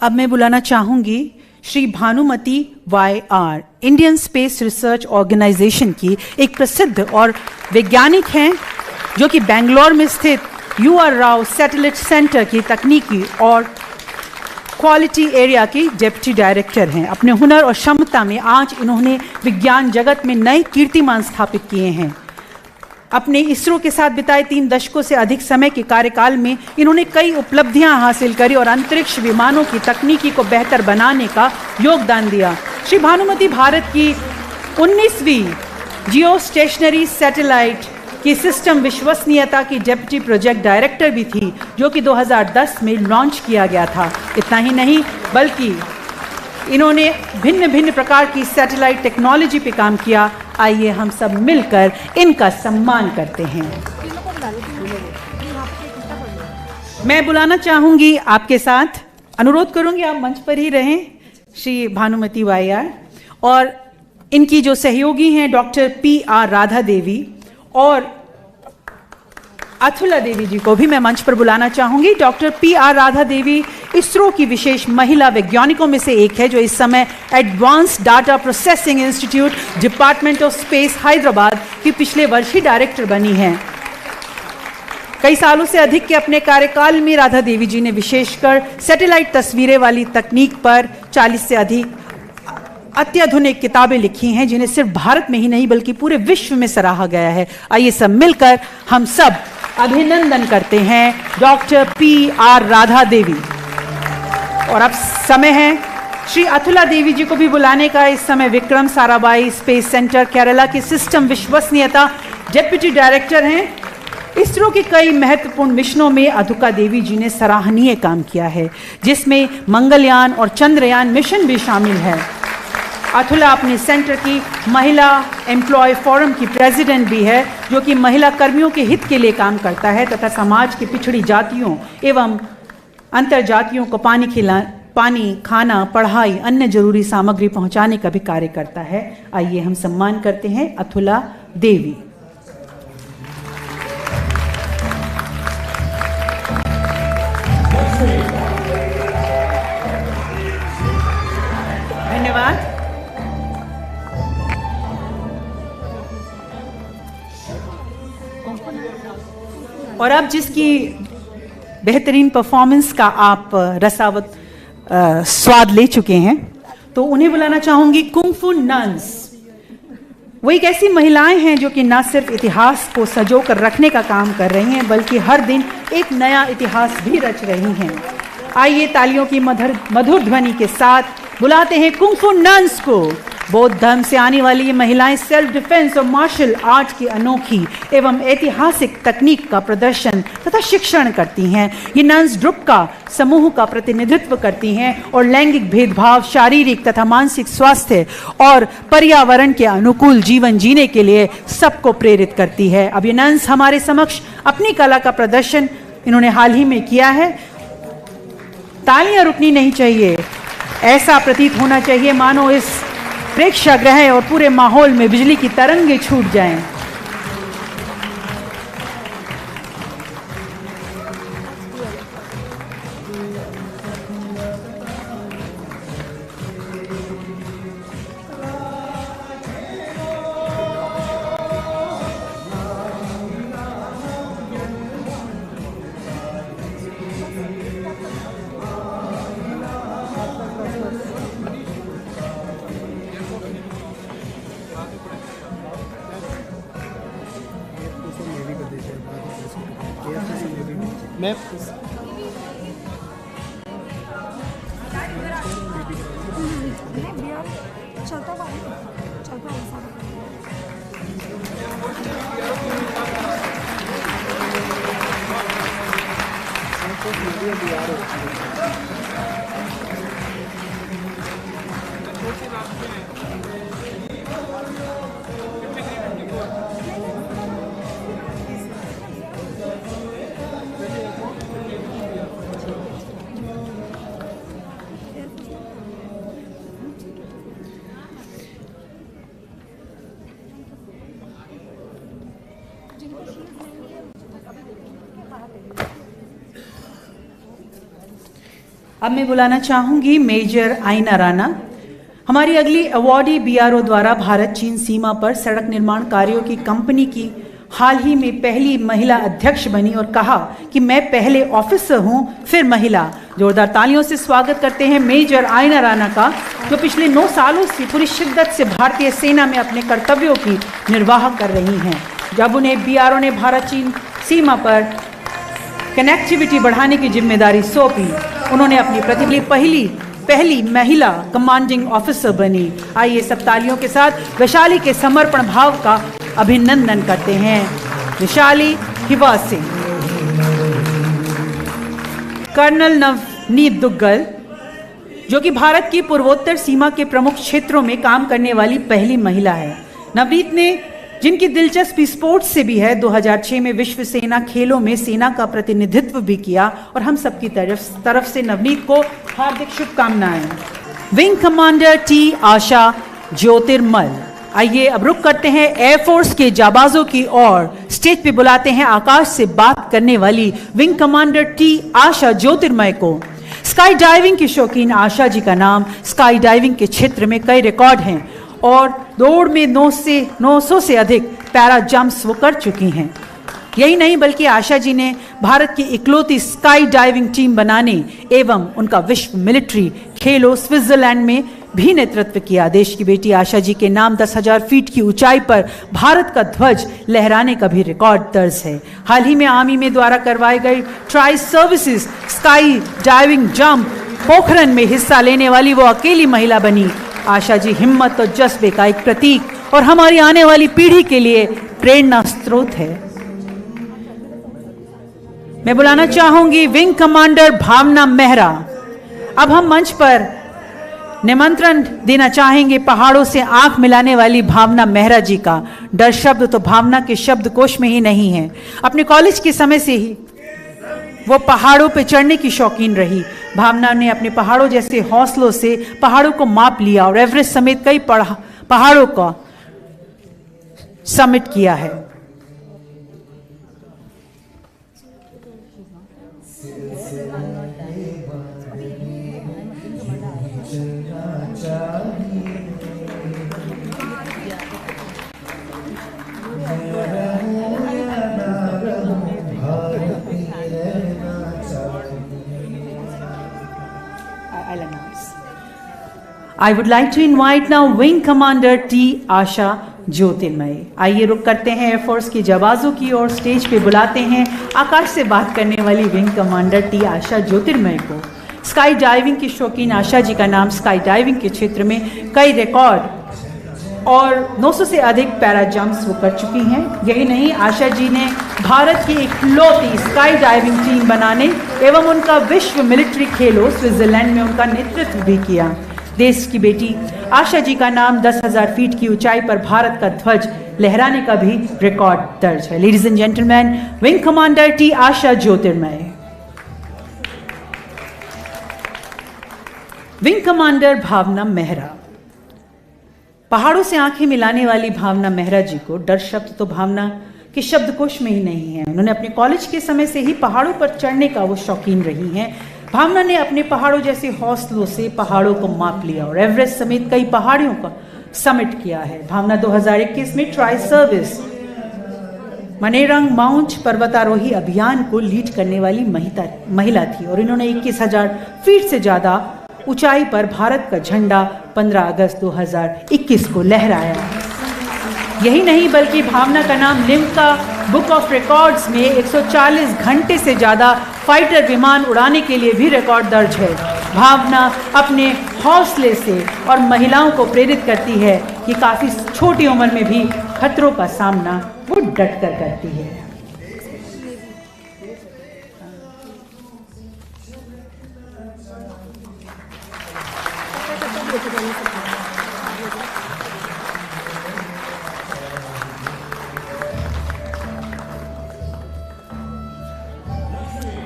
अब मैं बुलाना चाहूंगी Shri Bhanumathi YR, Indian space research organisation की एक प्रसिद्ध और वैज्ञानिक हैं जो कि बेंगलोर में स्थित UR राव सैटेलाइट सेंटर की तकनीकी और क्वालिटी एरिया की डेप्यूटी डायरेक्टर हैं। अपने हुनर और क्षमता में आज इन्होंने विज्ञान जगत में नए कीर्तिमान स्थापित किए हैं। अपने इसरो के साथ बिताए 3 दशकों से अधिक समय के कार्यकाल में इन्होंने कई उपलब्धियां हासिल करी और अंतरिक्ष विमानों की तकनीकी को बेहतर बनाने का योगदान दिया। श्री भानुमति भारत की 19वीं जियो स्टेशनरी सैटेलाइट की सिस्टम विश्वसनीयता की डेप्यूटी प्रोजेक्ट डायरेक्टर भी थी, जो कि 2010 में लॉन्च किया गया था। इतना ही नहीं बल्कि इन्होंने भिन्न भिन्न प्रकार की सैटेलाइट टेक्नोलॉजी पे काम किया। आइए हम सब मिलकर इनका सम्मान करते हैं। मैं बुलाना चाहूंगी आपके साथ, अनुरोध करूंगी आप मंच पर ही रहें, श्री भानुमति वाईआर और इनकी जो सहयोगी हैं डॉक्टर PR राधा देवी और अथुला देवी जी को भी मैं मंच पर बुलाना चाहूंगी। डॉक्टर PR राधा देवी इसरो की विशेष महिला वैज्ञानिकों में से एक है, जो इस समय advance data processing institute department of space Hyderabad की पिछले वर्ष ही डायरेक्टर बनी हैं। कई सालों से अधिक के अपने कार्यकाल में राधा देवी जी ने विशेषकर सैटेलाइट तस्वीरें वाली तकनीक पर 40 से अधिक अत्याधुनिक किताबें लिखी हैं, जिन्हें सिर्फ भारत में ही नहीं बल्कि पूरे विश्व में सराहा गया है। आइए सब मिलकर हम सब अभिनंदन करते हैं डॉक्टर PR राधा देवी। और अब समय है श्री अथुला देवी जी को भी बुलाने का। इस समय विक्रम साराभाई स्पेस सेंटर केरला की सिस्टम विश्वसनीयता डेप्यूटी डायरेक्टर हैं। इसरो के कई महत्वपूर्ण मिशनों में अथुला देवी जी ने सराहनीय काम किया है, जिसमें मंगलयान और चंद्रयान मिशन भी शामिल है। अथुला अपने सेंटर की महिला एम्प्लॉय फोरम की प्रेसिडेंट भी है, जो कि महिला कर्मियों के हित के लिए काम करता है तथा समाज की पिछड़ी जातियों एवं अंतर जातियों को पानी, खाना, पढ़ाई, अन्य जरूरी सामग्री पहुंचाने का भी कार्य करता है। आइए हम सम्मान करते हैं अथुला देवी। धन्यवाद। और अब जिसकी बेहतरीन परफॉर्मेंस का आप रसावत स्वाद ले चुके हैं, तो उन्हें बुलाना चाहूंगी कुंग-फू नन्स। वो एक ऐसी महिलाएं हैं जो कि न सिर्फ इतिहास को सजो कर रखने का काम कर रही हैं, बल्कि हर दिन एक नया इतिहास भी रच रही हैं। आइए तालियों की मधुर ध्वनि के साथ बुलाते हैं कुंग-फू नन्स को। बौद्ध धर्म से आने वाली ये महिलाएं सेल्फ डिफेंस और मार्शल आर्ट की अनोखी एवं ऐतिहासिक तकनीक का प्रदर्शन तथा शिक्षण करती हैं। ये नन्स ग्रुप का समूह का प्रतिनिधित्व करती हैं और लैंगिक भेदभाव, शारीरिक तथा मानसिक स्वास्थ्य और पर्यावरण के अनुकूल जीवन जीने के लिए सबको प्रेरित करती है। अब ये नन्स हमारे समक्ष अपनी कला का प्रदर्शन इन्होंने हाल ही में किया है। तालियां रुकनी नहीं चाहिए, ऐसा प्रतीत होना चाहिए मानो इस प्रेक्षागृह और पूरे माहौल में बिजली की तरंगें छूट जाएं। अब मैं बुलाना चाहूंगी मेजर आइना राणा। हमारी अगली अवॉर्डी BRO द्वारा भारत चीन सीमा पर सड़क निर्माण कार्यों की कंपनी की हाल ही में पहली महिला अध्यक्ष बनी और कहा कि मैं पहले ऑफिसर हूं फिर महिला। जोरदार तालियों से स्वागत करते हैं मेजर आयना राणा का, जो पिछले 9 सालों से पूरी शिद्दत से भारतीय सेना में अपने कर्तव्यों की निर्वाह कर रही हैं। जब उन्हें बीआरओ ने भारत चीन सीमा पर कनेक्टिविटी बढ़ाने की जिम्मेदारी सौंपी, उन्होंने अपनी प्रतिभा पहली महिला कमांडिंग ऑफिसर बनी। आइए सब तालियों के साथ वैशाली के समर्पण भाव का अभिनंदन करते हैं। वैशाली हिवा सिंह। कर्नल नवनीत दुग्गल, जो कि भारत की पूर्वोत्तर सीमा के प्रमुख क्षेत्रों में काम करने वाली पहली महिला है। नवनीत ने, जिनकी दिलचस्पी स्पोर्ट्स से भी है, 2006 में विश्व सेना खेलों में सेना का प्रतिनिधित्व भी किया और हम सबकी तरफ से नवनीत को हार्दिक शुभकामनाएं। विंग कमांडर टी आशा ज्योतिर्मल। आइए अब रुक करते हैं एयरफोर्स के जाबाजों की ओर। स्टेज पे बुलाते हैं आकाश से बात करने वाली विंग कमांडर टी आशा ज्योतिर्मय को। स्काई डाइविंग की शौकीन आशा जी का नाम स्काई डाइविंग के क्षेत्र में कई रिकॉर्ड हैं और दौड़ में 900 से अधिक पैरा जंप्स वो कर चुकी हैं। यही नहीं बल्कि आशा जी ने भारत की इकलौती स्काई डाइविंग टीम बनाने एवं उनका विश्व मिलिट्री खेलों स्विट्जरलैंड में भी नेतृत्व किया। देश की बेटी आशा जी के नाम 10,000 फीट की ऊंचाई पर भारत का ध्वज लहराने का भी रिकॉर्ड दर्ज है। हाल ही में आर्मी में द्वारा करवाई गई tri services sky diving jump Pokhran में हिस्सा लेने वाली वो अकेली महिला बनी। आशा जी हिम्मत और जज्बे का एक प्रतीक और हमारी आने वाली पीढ़ी के लिए प्रेरणा स्रोत है। मैं बुलाना चाहूंगी विंग कमांडर भावना मेहरा। अब हम मंच पर निमंत्रण देना चाहेंगे पहाड़ों से आंख मिलाने वाली भावना मेहरा जी का। डर शब्द तो भावना के शब्दकोश में ही नहीं है। अपने कॉलेज के समय से ही वो पहाड़ों पे चढ़ने की शौकीन रही। भावना ने अपने पहाड़ों जैसे हौसलों से पहाड़ों को माप लिया और एवरेस्ट समेत कई पहाड़ों का समिट किया है। I would like to invite now Wing Commander T. आशा ज्योतिर्मय। आइए रुक करते हैं एयरफोर्स के जवाजों की और स्टेज पे बुलाते हैं आकाश से बात करने वाली विंग कमांडर टी आशा ज्योतिर्मय को। स्काई डाइविंग की शौकीन आशा जी का नाम स्काई डाइविंग के क्षेत्र में कई रिकॉर्ड और 900 से अधिक पैरा जंप्स वो कर चुकी हैं। यही नहीं, आशा जी ने भारत की इकलौती स्काई डाइविंग टीम बनाने एवं उनका विश्व मिलिट्री खेलों स्विट्जरलैंड में उनका नेतृत्व भी किया। देश की बेटी आशा जी का नाम 10,000 फीट की ऊंचाई पर भारत का ध्वज लहराने का भी रिकॉर्ड दर्ज है। Ladies and gentleman, wing commander T Asha Jyotirmay. Wing commander Bhavna Mehra. पहाड़ों से आंखें मिलाने वाली भावना मेहरा जी को डर शब्द तो भावना के शब्दकोश में ही नहीं है। उन्होंने अपने कॉलेज के समय से ही पहाड़ों पर चढ़ने का वो शौकीन रही हैं। भावना ने अपने पहाड़ों जैसे हौसलों से पहाड़ों को माप लिया और एवरेस्ट समेत कई पहाड़ियों का समिट किया है। भावना 2021 में ट्राई सर्विस मनेरंग माउंट पर्वतारोही अभियान को लीड करने वाली महिला थी और इन्होंने 21,000 फीट से ज्यादा ऊंचाई पर भारत का झंडा 15 अगस्त 2021 को लहराया। यही नहीं बल्कि भावना का नाम लिम्का बुक ऑफ रिकॉर्ड्स में 140 घंटे से ज़्यादा फाइटर विमान उड़ाने के लिए भी रिकॉर्ड दर्ज है। भावना अपने हौसले से और महिलाओं को प्रेरित करती है कि काफ़ी छोटी उम्र में भी खतरों का सामना वो डट कर करती है।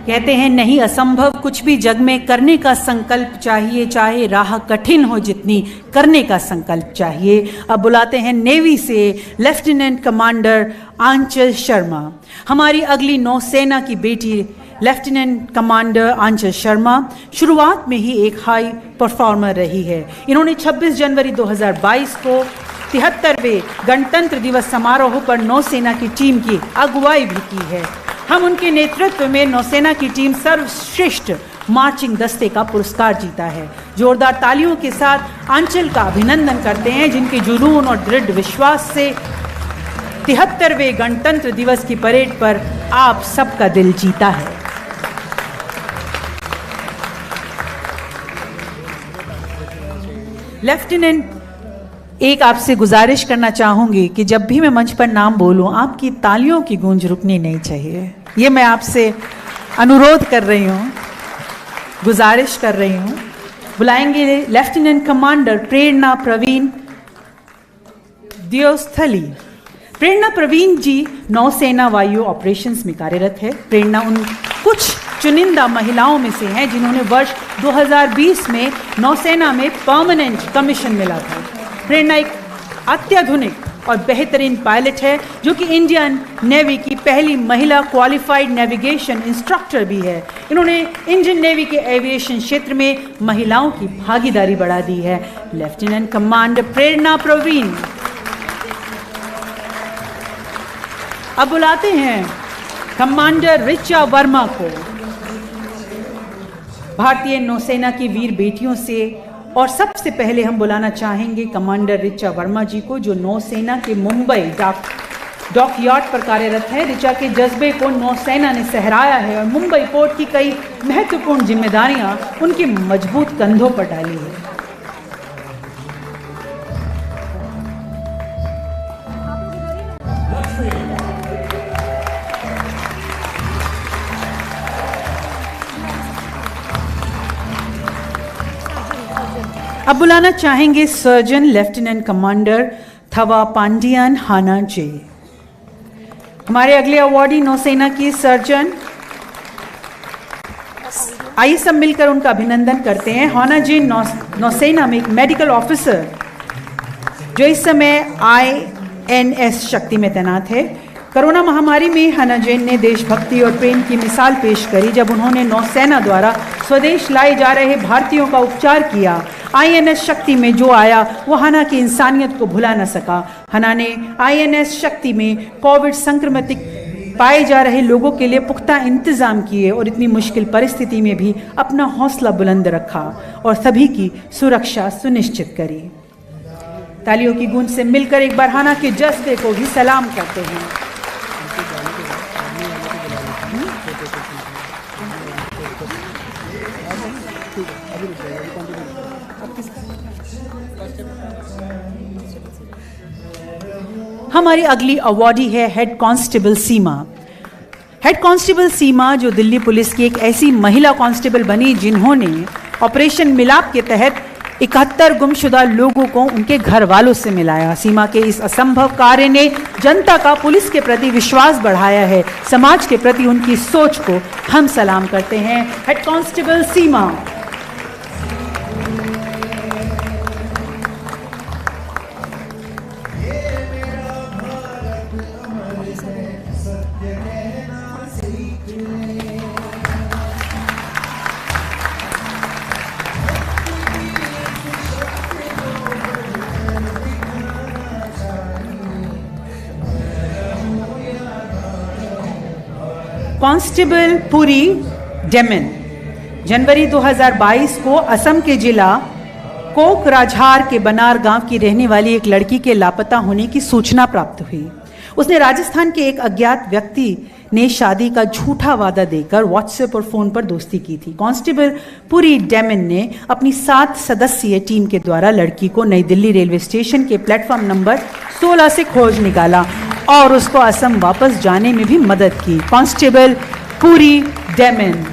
कहते हैं नहीं असंभव कुछ भी जग में करने का संकल्प चाहिए, चाहे राह कठिन हो जितनी करने का संकल्प चाहिए। अब बुलाते हैं नेवी से लेफ्टिनेंट कमांडर आंचल शर्मा। हमारी अगली नौसेना की बेटी लेफ्टिनेंट कमांडर आंचल शर्मा शुरुआत में ही एक हाई परफॉर्मर रही है। इन्होंने 26 जनवरी 2022 को 73वें गणतंत्र दिवस समारोह पर नौसेना की टीम की अगुवाई भी की है। हम उनके नेतृत्व में नौसेना की टीम सर्वश्रेष्ठ मार्चिंग दस्ते का पुरस्कार जीता है। जोरदार तालियों के साथ आंचल का अभिनंदन करते हैं, जिनके जुनून और दृढ़ विश्वास से 73वें गणतंत्र दिवस की परेड पर आप सबका दिल जीता है। लेफ्टिनेंट, एक आपसे गुजारिश करना चाहूंगी कि जब भी मैं मंच पर नाम बोलूं, आपकी तालियों की गूंज रुकनी नहीं चाहिए। ये मैं आपसे अनुरोध कर रही हूं, गुजारिश कर रही हूं। बुलाएंगे लेफ्टिनेंट कमांडर प्रेरणा प्रवीण दियोस्थली। प्रेरणा प्रवीण जी नौसेना वायु ऑपरेशंस में कार्यरत है। प्रेरणा उन कुछ चुनिंदा महिलाओं में से हैं जिन्होंने वर्ष 2020 में नौसेना में परमानेंट कमीशन मिला था। प्रेरणा एक अत्याधुनिक और बेहतरीन पायलट है, जो कि इंडियन नेवी की पहली महिला क्वालिफाइड नेविगेशन इंस्ट्रक्टर भी है। इन्होंने इंडियन नेवी के एविएशन क्षेत्र में महिलाओं की भागीदारी बढ़ा दी है। लेफ्टिनेंट कमांडर प्रेरणा प्रवीण। अब बुलाते हैं कमांडर ऋचा वर्मा को। भारतीय नौसेना की वीर बेटियों से और सबसे पहले हम बुलाना चाहेंगे कमांडर ऋचा वर्मा जी को, जो नौसेना के मुंबई डॉकयार्ड पर कार्यरत है। ऋचा के जज्बे को नौसेना ने सहराया है और मुंबई पोर्ट की कई महत्वपूर्ण जिम्मेदारियां उनके मजबूत कंधों पर डाली है। अब बुलाना चाहेंगे सर्जन लेफ्टिनेंट कमांडर थवा पांडियन हाना जे। हमारे अगले अवार्डी नौसेना की सर्जन, आइए सब मिलकर उनका अभिनंदन करते हैं। हाना जे नौसेना में एक मेडिकल ऑफिसर जो इस समय INS शक्ति में तैनात है। कोरोना महामारी में हाना जैन ने देशभक्ति और प्रेम की मिसाल पेश करी जब उन्होंने नौसेना द्वारा स्वदेश लाए जा रहे भारतीयों का उपचार किया। INS शक्ति में जो आया वो हना की इंसानियत को भुला न सका। हना ने INS शक्ति में कोविड संक्रमित पाए जा रहे लोगों के लिए पुख्ता इंतजाम किए और इतनी मुश्किल परिस्थिति में भी अपना हौसला बुलंद रखा और सभी की सुरक्षा सुनिश्चित करी। तालियों की गूंज से मिलकर एक बार हना के जज्बे को भी सलाम करते हैं। हमारी अगली अवार्डी है हेड कांस्टेबल सीमा। हेड कांस्टेबल सीमा जो दिल्ली पुलिस की एक ऐसी महिला कांस्टेबल बनी जिन्होंने ऑपरेशन मिलाप के तहत 71 गुमशुदा लोगों को उनके घर वालों से मिलाया। सीमा के इस असंभव कार्य ने जनता का पुलिस के प्रति विश्वास बढ़ाया है। समाज के प्रति उनकी सोच को हम सलाम करते हैं। हेड कांस्टेबल सीमा। कांस्टेबल पुरी डेमन जनवरी 2022 को असम के जिला कोकराझार के बनार गांव की रहने वाली एक लड़की के लापता होने की सूचना प्राप्त हुई। उसने राजस्थान के एक अज्ञात व्यक्ति ने शादी का झूठा वादा देकर व्हाट्सएप और फोन पर दोस्ती की थी। कांस्टेबल पुरी डेमन ने अपनी 7 सदस्यीय टीम के द्वारा लड़की को नई दिल्ली रेलवे स्टेशन के प्लेटफॉर्म नंबर 16 से खोज निकाला और उसको असम वापस जाने में भी मदद की। कांस्टेबल पुरी डेमन।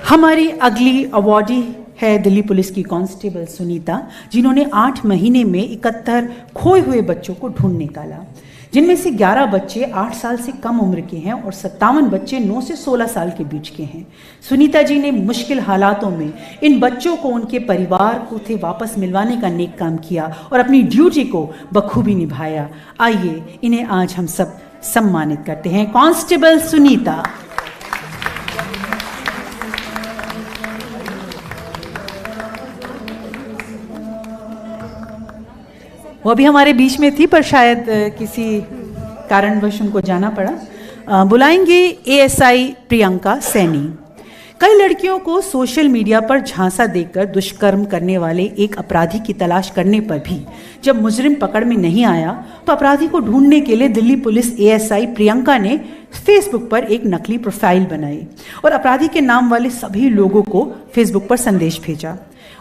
हमारी अगली अवार्डी है दिल्ली पुलिस की कांस्टेबल सुनीता, जिन्होंने 8 महीने में 71 खोए हुए बच्चों को ढूंढ निकाला। जिनमें से 11 बच्चे 8 साल से कम उम्र के हैं और 57 बच्चे 9 से 16 साल के बीच के हैं। सुनीता जी ने मुश्किल हालातों में इन बच्चों को उनके परिवार को थे वापस मिलवाने का नेक काम किया और अपनी ड्यूटी को बखूबी निभाया। आइए इन्हें आज हम सब सम्मानित करते हैं। कांस्टेबल सुनीता। वो अभी हमारे बीच में थी पर शायद किसी कारणवश उनको जाना पड़ा। बुलाएंगे एएसआई प्रियंका सैनी। कई लड़कियों को सोशल मीडिया पर झांसा देकर दुष्कर्म करने वाले एक अपराधी की तलाश करने पर भी जब मुजरिम पकड़ में नहीं आया तो अपराधी को ढूंढने के लिए दिल्ली पुलिस एएसआई प्रियंका ने फेसबुक पर एक नकली प्रोफाइल बनाई और अपराधी के नाम वाले सभी लोगों को फेसबुक पर संदेश भेजा।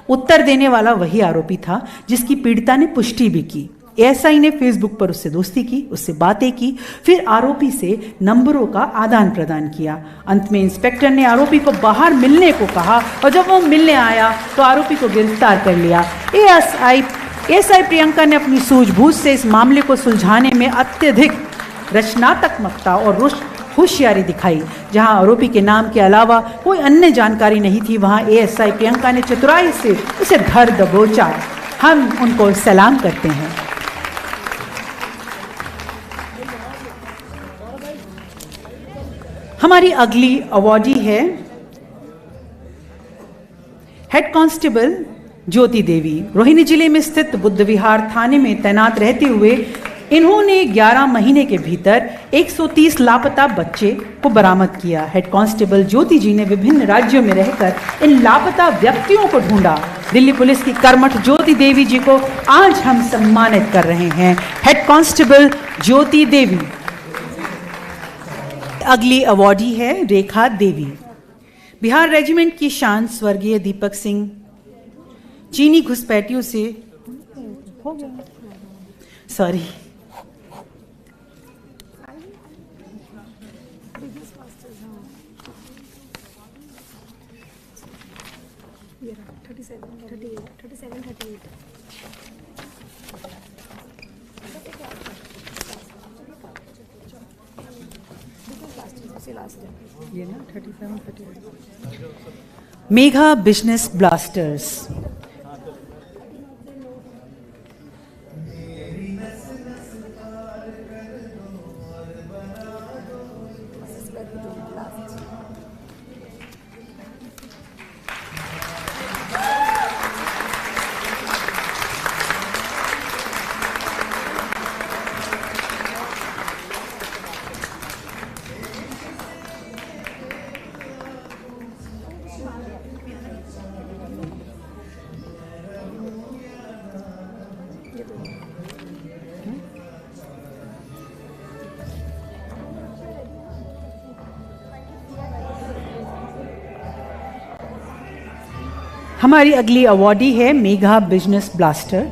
उत्तर देने वाला वही आरोपी था जिसकी पीड़िता ने पुष्टि भी की। एएसआई ने फेसबुक पर उससे दोस्ती की, उससे बातें की, फिर आरोपी से नंबरों का आदान प्रदान किया। अंत में इंस्पेक्टर ने आरोपी को बाहर मिलने को कहा और जब वो मिलने आया तो आरोपी को गिरफ्तार कर लिया। एएसआई प्रियंका ने अपनी सूझबूझ से इस मामले को सुलझाने में अत्यधिक रचनात्मकता और होशियारी दिखाई। जहां आरोपी के नाम के अलावा कोई अन्य जानकारी नहीं थी, वहां एएसआई प्रियंका ने चतुराई से उसे धर दबोचा। हम उनको सलाम करते हैं। हमारी अगली अवॉर्डी है हेड कांस्टेबल ज्योति देवी। रोहिणी जिले में स्थित बुद्ध विहार थाने में तैनात रहते हुए इन्होंने 11 महीने के भीतर 130 लापता बच्चे को बरामद किया। हेड कांस्टेबल ज्योति जी ने विभिन्न राज्यों में रहकर इन लापता व्यक्तियों को ढूंढा। दिल्ली पुलिस की कर्मठ ज्योति देवी जी को आज हम सम्मानित कर रहे हैं। Head constable Jyoti Devi. अगली अवॉर्डी है रेखा देवी। बिहार रेजिमेंट की शान स्वर्गीय दीपक सिंह चीनी घुसपैठियों से सॉरी मेघा बिजनेस ब्लास्टर्स। हमारी अगली अवॉर्डी है मेघा बिजनेस ब्लास्टर।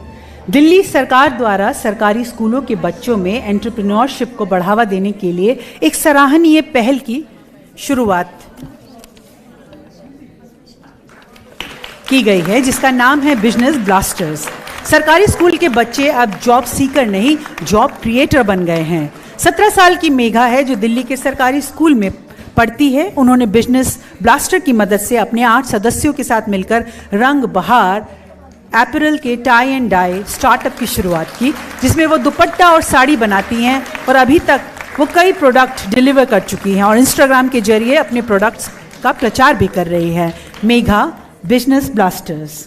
दिल्ली सरकार द्वारा सरकारी स्कूलों के बच्चों में एंटरप्रेन्योरशिप को बढ़ावा देने के लिए एक सराहनीय पहल की शुरुआत की गई है जिसका नाम है बिजनेस ब्लास्टर्स। सरकारी स्कूल के बच्चे अब जॉब सीकर नहीं जॉब क्रिएटर बन गए हैं। 17 साल की मेघा है जो दिल्ली के सरकारी स्कूल में पढ़ती है। उन्होंने बिजनेस ब्लास्टर की मदद से अपने 8 सदस्यों के साथ मिलकर रंग बहार एपरल के टाई एंड डाई स्टार्टअप की शुरुआत की जिसमें वो दुपट्टा और साड़ी बनाती हैं और अभी तक वो कई प्रोडक्ट डिलीवर कर चुकी हैं और इंस्टाग्राम के जरिए अपने प्रोडक्ट्स का प्रचार भी कर रही है। Megha business blasters.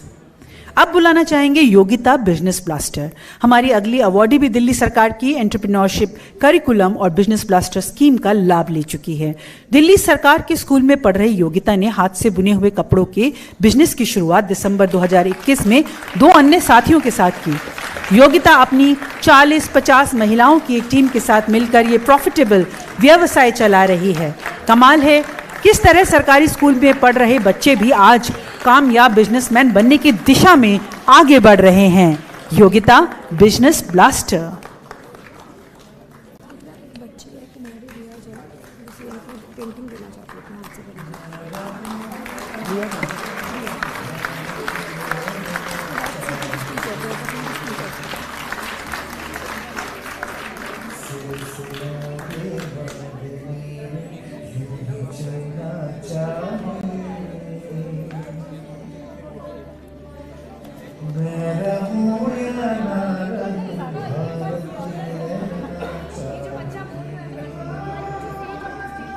अब बुलाना चाहेंगे योगिता बिजनेस ब्लास्टर। हमारी अगली अवॉर्डी भी दिल्ली सरकार की एंटरप्रेन्योरशिप करिकुलम और बिजनेस ब्लास्टर स्कीम का लाभ ले चुकी है। दिल्ली सरकार के स्कूल में पढ़ रही योगिता ने हाथ से बुने हुए कपड़ों के बिजनेस की शुरुआत दिसंबर 2021 में 2 अन्य साथियों के साथ की। योगिता अपनी 40-50 महिलाओं की एक टीम के साथ मिलकर ये प्रॉफिटेबल व्यवसाय चला रही है। कमाल है किस तरह सरकारी स्कूल में पढ़ रहे बच्चे भी आज कामयाब बिजनेसमैन बनने की दिशा में आगे बढ़ रहे हैं। Yogita business blaster.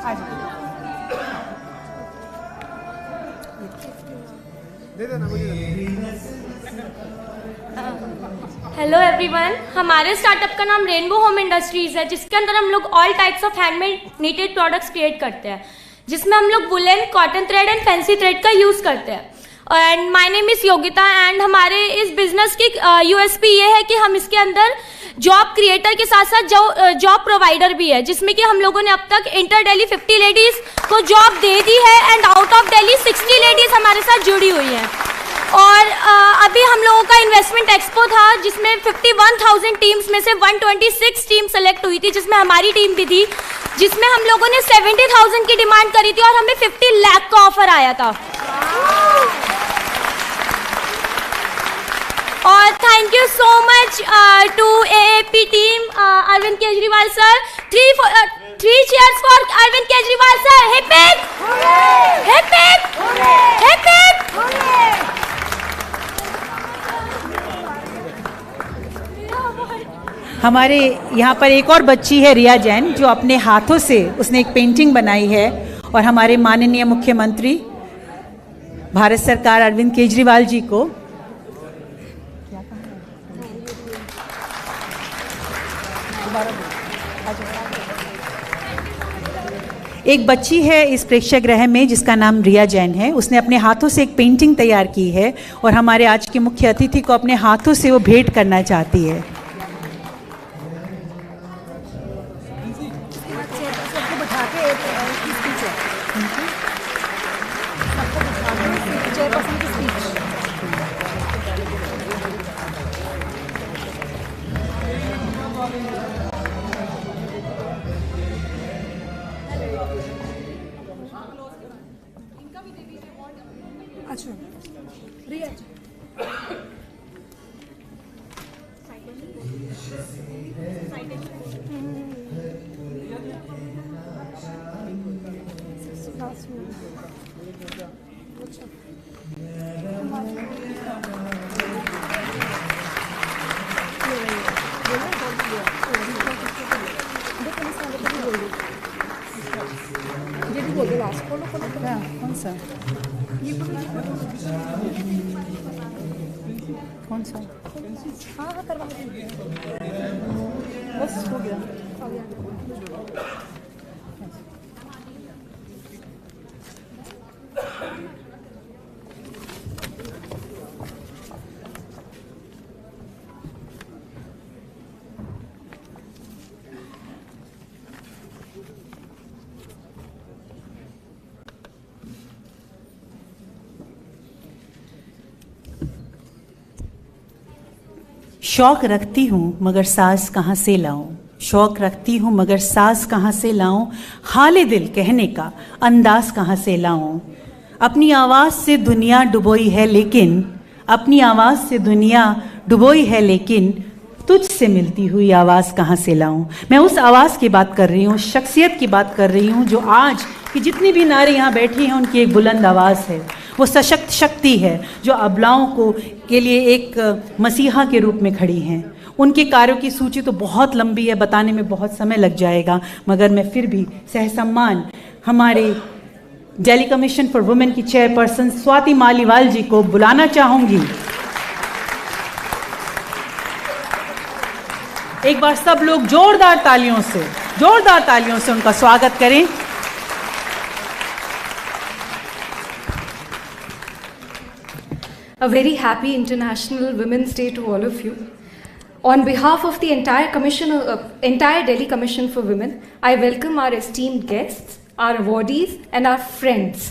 Hello everyone, हमारे स्टार्टअप का नाम रेनबो होम इंडस्ट्रीज़ है, जिसके अंदर हम लोग all types of handmade needed products create करते हैं, जिसमें हम लोग woollen, cotton thread and fancy thread का यूज़ करते हैं। And my name is Yogita and हमारे इस बिज़नेस की यूएसपी ये है कि हम इसके अंदर जॉब क्रिएटर के साथ साथ जॉब प्रोवाइडर भी है, जिसमें कि हम लोगों ने अब तक इंटर दिल्ली 50 लेडीज़ को जॉब दे दी है and out of Delhi 60 ladies हमारे साथ जुड़ी हुई हैं। और अभी हम लोगों का इन्वेस्टमेंट एक्सपो था, जिसमें 51,000 टीम्स में से 126 टीम सेलेक्ट हुई थी, जिसमें हमारी टीम भी थी, जिसमें हम लोगों ने 70,000 की डिमांड करी थी और हमें 50 लाख का ऑफर आया था। और thank you so much to AAP team, Arvind Kejriwal sir. Three cheers for Arvind Kejriwal sir. Hip hip hip hip hip hip. हमारे यहाँ पर एक और बच्ची है रिया जैन, जो अपने हाथों से उसने एक पेंटिंग बनाई है और हमारे माननीय मुख्यमंत्री भारत सरकार अरविंद केजरीवाल जी को एक बच्ची है इस प्रेक्षागृह में जिसका नाम रिया जैन है। उसने अपने हाथों से एक पेंटिंग तैयार की है और हमारे आज के मुख्य अतिथि को अपने हाथों से वो भेंट करना चाहती है। कौन सा? हाँ करवा बस हो गया। शौक रखती हूँ मगर सास कहाँ से लाऊं, शौक रखती हूँ मगर सास कहाँ से लाऊं, हाले दिल कहने का अंदाज कहाँ से लाऊं। अपनी आवाज़ से दुनिया डुबोई है लेकिन, अपनी आवाज़ से दुनिया डुबोई है लेकिन, तुझसे मिलती हुई आवाज़ कहाँ से लाऊं। मैं उस आवाज़ की बात कर रही हूँ, शख्सियत की बात कर रही हूँ, जो आज की जितनी भी नारी यहाँ बैठी हैं उनकी एक बुलंद आवाज़ है। वो सशक्त शक्ति है जो अबलाओं को के लिए एक मसीहा के रूप में खड़ी हैं। उनके कार्यों की सूची तो बहुत लंबी है, बताने में बहुत समय लग जाएगा, मगर मैं फिर भी सहसम्मान हमारे दिल्ली कमीशन फॉर वुमेन की चेयरपर्सन स्वाति मालीवाल जी को बुलाना चाहूँगी। एक बार सब लोग जोरदार तालियों से उनका स्वागत करें। A very happy International Women's Day to all of you. On behalf of the entire Delhi Commission for Women, I welcome our esteemed guests, our awardees, and our friends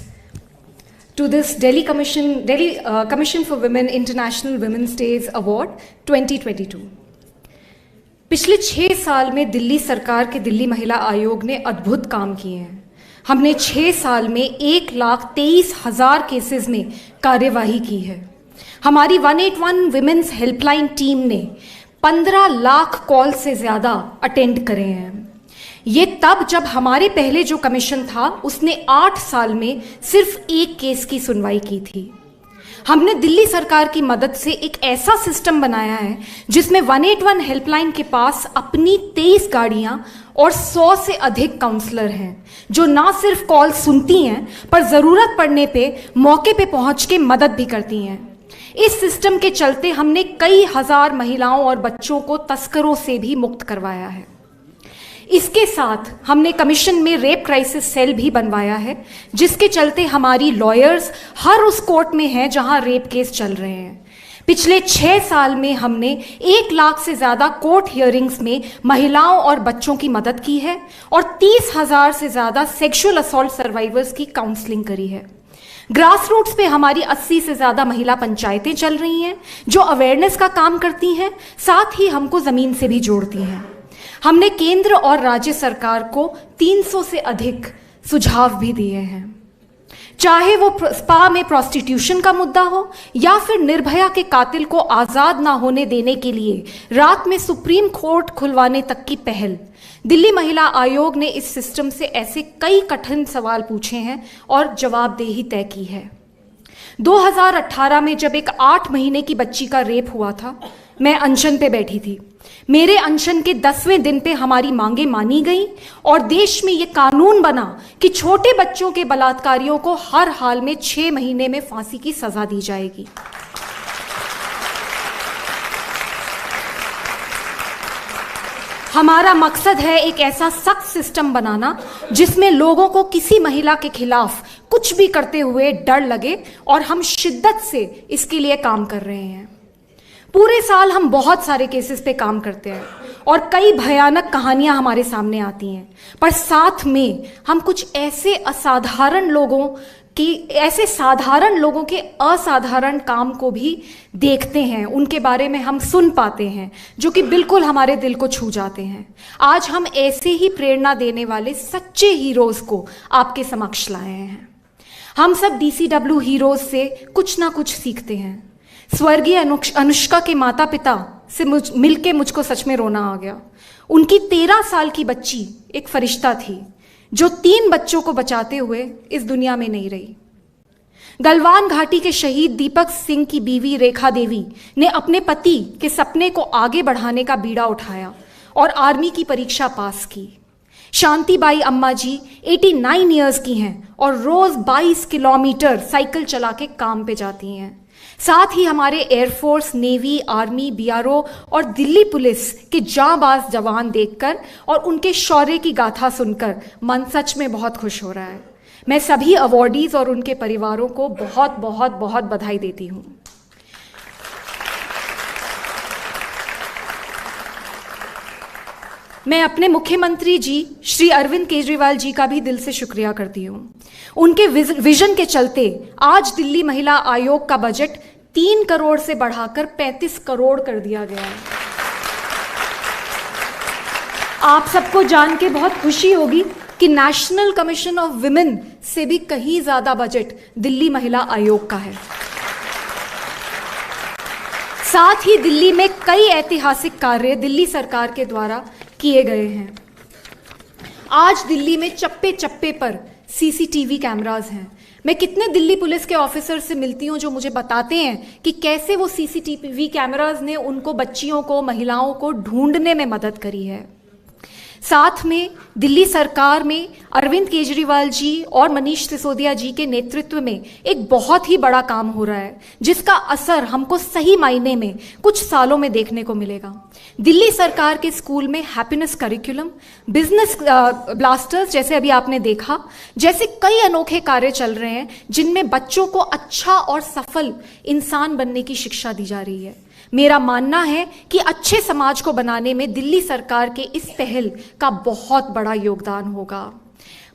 to this Delhi Commission for Women International Women's Days Award 2022. पिछले 6 साल में दिल्ली सरकार के दिल्ली महिला आयोग ने अद्भुत काम किए हैं। हमने 6 साल में 1,23,000 केसेस में कार्यवाही की है। हमारी 181 विमेंस हेल्पलाइन टीम ने 15 लाख कॉल से ज़्यादा अटेंड करे हैं। ये तब जब हमारे पहले जो कमीशन था उसने 8 साल में सिर्फ 1 केस की सुनवाई की थी। हमने दिल्ली सरकार की मदद से एक ऐसा सिस्टम बनाया है जिसमें 181 हेल्पलाइन के पास अपनी 23 गाड़ियां और 100 से अधिक काउंसलर हैं जो ना सिर्फ कॉल सुनती हैं पर ज़रूरत पड़ने पे मौके पे पहुंच के मदद भी करती हैं। इस सिस्टम के चलते हमने कई हजार महिलाओं और बच्चों को तस्करों से भी मुक्त करवाया है। इसके साथ हमने कमीशन में रेप क्राइसिस सेल भी बनवाया है, जिसके चलते हमारी लॉयर्स हर उस कोर्ट में हैं जहां रेप केस चल रहे हैं। पिछले 6 साल में हमने 1 लाख से ज़्यादा कोर्ट हियरिंग्स में महिलाओं और बच्चों की मदद की है और 30,000 से ज़्यादा सेक्सुअल असॉल्ट सर्वाइवर्स की काउंसलिंग करी है। ग्रास रूट्स पे हमारी 80 से ज़्यादा महिला पंचायतें चल रही हैं जो अवेयरनेस का काम करती हैं, साथ ही हमको ज़मीन से भी जोड़ती हैं। हमने केंद्र और राज्य सरकार को 300 से अधिक सुझाव भी दिए हैं, चाहे वो स्पा में प्रोस्टिट्यूशन का मुद्दा हो या फिर निर्भया के कातिल को आज़ाद ना होने देने के लिए रात में सुप्रीम कोर्ट खुलवाने तक की पहल। दिल्ली महिला आयोग ने इस सिस्टम से ऐसे कई कठिन सवाल पूछे हैं और जवाबदेही तय की है। 2018 में जब एक 8 महीने की बच्ची का रेप हुआ था, मैं अनशन पे बैठी थी। मेरे अनशन के 10वें दिन पे हमारी मांगे मानी गई और देश में ये कानून बना कि छोटे बच्चों के बलात्कारियों को हर हाल में 6 महीने में फांसी की सजा दी जाएगी। हमारा मकसद है एक ऐसा सख्त सिस्टम बनाना जिसमें लोगों को किसी महिला के खिलाफ कुछ भी करते हुए डर लगे, और हम शिद्दत से इसके लिए काम कर रहे हैं। पूरे साल हम बहुत सारे केसेस पे काम करते हैं और कई भयानक कहानियां हमारे सामने आती हैं, पर साथ में हम कुछ ऐसे साधारण लोगों के असाधारण काम को भी देखते हैं, उनके बारे में हम सुन पाते हैं जो कि बिल्कुल हमारे दिल को छू जाते हैं। आज हम ऐसे ही प्रेरणा देने वाले सच्चे हीरोज को आपके समक्ष लाए हैं। हम सब DCW हीरोज से कुछ ना कुछ सीखते हैं। स्वर्गीय अनुष्का के माता पिता से मिलके मुझको सच में रोना आ गया। उनकी 13 साल की बच्ची एक फरिश्ता थी जो 3 बच्चों को बचाते हुए इस दुनिया में नहीं रही। गलवान घाटी के शहीद दीपक सिंह की बीवी रेखा देवी ने अपने पति के सपने को आगे बढ़ाने का बीड़ा उठाया और आर्मी की परीक्षा पास की। शांतिबाई अम्मा जी 89 इयर्स की हैं और रोज 22 किलोमीटर साइकिल चला के काम पे जाती हैं। साथ ही हमारे एयरफोर्स, नेवी, आर्मी, BRO और दिल्ली पुलिस के जांबाज जवान देखकर और उनके शौर्य की गाथा सुनकर मन सच में बहुत खुश हो रहा है। मैं सभी अवॉर्डीज और उनके परिवारों को बहुत बहुत बहुत बधाई देती हूँ। मैं अपने मुख्यमंत्री जी श्री अरविंद केजरीवाल जी का भी दिल से शुक्रिया करती हूँ। उनके विजन के चलते आज दिल्ली महिला आयोग का बजट 3 करोड़ से बढ़ाकर 35 करोड़ कर दिया गया है। आप सबको जान के बहुत खुशी होगी कि नेशनल कमीशन ऑफ विमेन से भी कहीं ज्यादा बजट दिल्ली महिला आयोग का है। साथ ही दिल्ली में कई ऐतिहासिक कार्य दिल्ली सरकार के द्वारा किए गए हैं। आज दिल्ली में चप्पे चप्पे पर CCTV कैमरास हैं। मैं कितने दिल्ली पुलिस के ऑफिसर से मिलती हूँ जो मुझे बताते हैं कि कैसे वो CCTV कैमरास ने उनको, बच्चियों को, महिलाओं को ढूंढने में मदद करी है। साथ में दिल्ली सरकार में अरविंद केजरीवाल जी और मनीष सिसोदिया जी के नेतृत्व में एक बहुत ही बड़ा काम हो रहा है, जिसका असर हमको सही मायने में कुछ सालों में देखने को मिलेगा। दिल्ली सरकार के स्कूल में हैप्पीनेस करिकुलम, बिजनेस ब्लास्टर्स जैसे अभी आपने देखा, जैसे कई अनोखे कार्य चल रहे हैं जिनमें बच्चों को अच्छा और सफल इंसान बनने की शिक्षा दी जा रही है। मेरा मानना है कि अच्छे समाज को बनाने में दिल्ली सरकार के इस पहल का बहुत बड़ा योगदान होगा।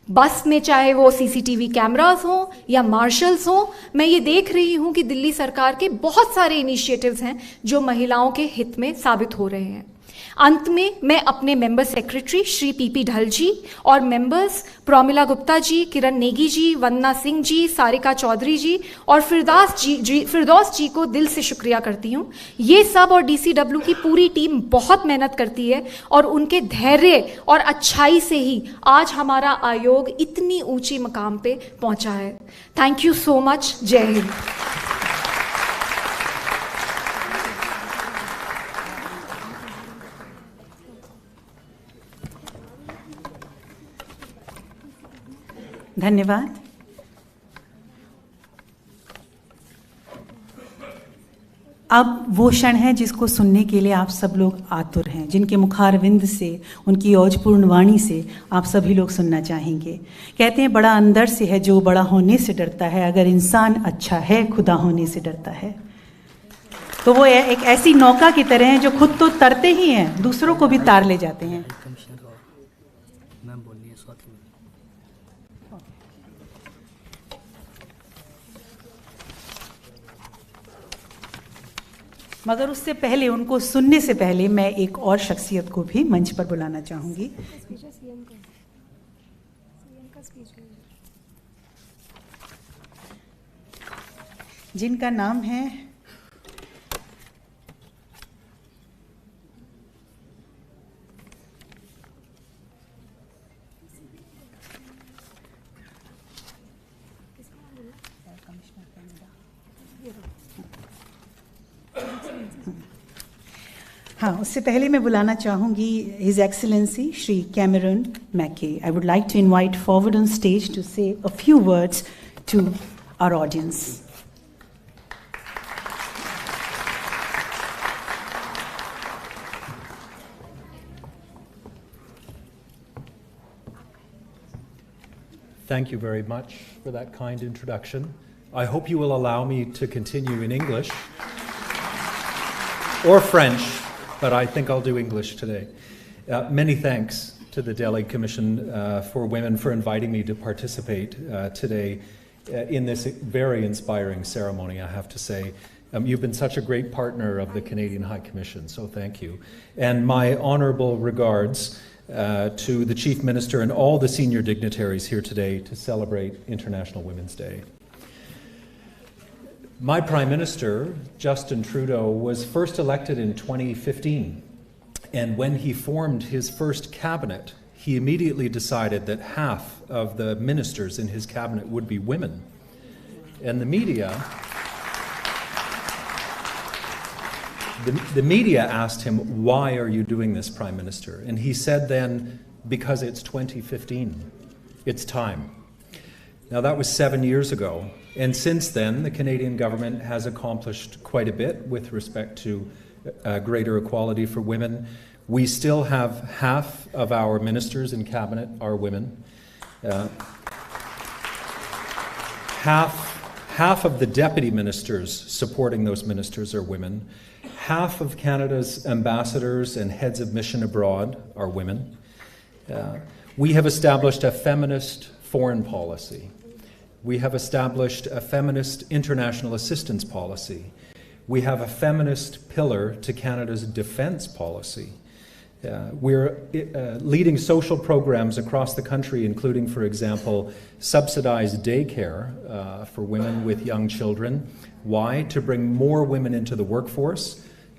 बस में चाहे वो CCTV कैमरास हो या मार्शल्स हो, मैं ये देख रही हूँ कि दिल्ली सरकार के बहुत सारे इनिशिएटिव्स हैं जो महिलाओं के हित में साबित हो रहे हैं। अंत में मैं अपने मेंबर सेक्रेटरी श्री PP ढल जी और मेंबर्स प्रोमिला गुप्ता जी, किरण नेगी जी, वंदना सिंह जी, सारिका चौधरी जी और फिरदौस जी को दिल से शुक्रिया करती हूँ। ये सब और DCW की पूरी टीम बहुत मेहनत करती है और उनके धैर्य और अच्छाई से ही आज हमारा आयोग इतनी ऊंची मकाम पे पहुंचा है। Thank you so much. जय हिंद। धन्यवाद। अब वो क्षण है जिसको सुनने के लिए आप सब लोग आतुर हैं, जिनके मुखारविंद से, उनकी औजपूर्ण वाणी से आप सभी लोग सुनना चाहेंगे। कहते हैं बड़ा अंदर से है जो बड़ा होने से डरता है, अगर इंसान अच्छा है खुदा होने से डरता है। तो वो एक ऐसी नौका की तरह है जो खुद तो तरते ही हैं, दूसरों को भी तार ले जाते हैं। मगर उससे पहले, उनको सुनने से पहले मैं एक और शख्सियत को भी मंच पर बुलाना चाहूंगी। जिनका नाम है हाँ, उससे पहले मैं बुलाना चाहूँगी his excellency Shri Cameron Mackay. I would like to invite forward on stage to say a few words to our audience. Thank you very much for that kind introduction. I hope you will allow me to continue in English or French, but I think I'll do English today. Many thanks to the Delhi Commission for Women for inviting me to participate today in this very inspiring ceremony, I have to say. You've been such a great partner of the Canadian High Commission, so thank you. And my honourable regards to the Chief Minister and all the senior dignitaries here today to celebrate International Women's Day. My Prime Minister, Justin Trudeau, was first elected in 2015, and when he formed his first cabinet, he immediately decided that half of the ministers in his cabinet would be women. And the media asked him, "Why are you doing this, Prime Minister?" And he said then, "Because it's 2015. It's time." Now that was 7 years ago. And since then, the Canadian government has accomplished quite a bit with respect to greater equality for women. We still have half of our ministers in cabinet are women. Half of the deputy ministers supporting those ministers are women. Half of Canada's ambassadors and heads of mission abroad are women. We have established a feminist foreign policy. We have established a feminist international assistance policy. We have a feminist pillar to Canada's defence policy. We're leading social programs across the country, including, for example, subsidized daycare for women with young children. Why? To bring more women into the workforce,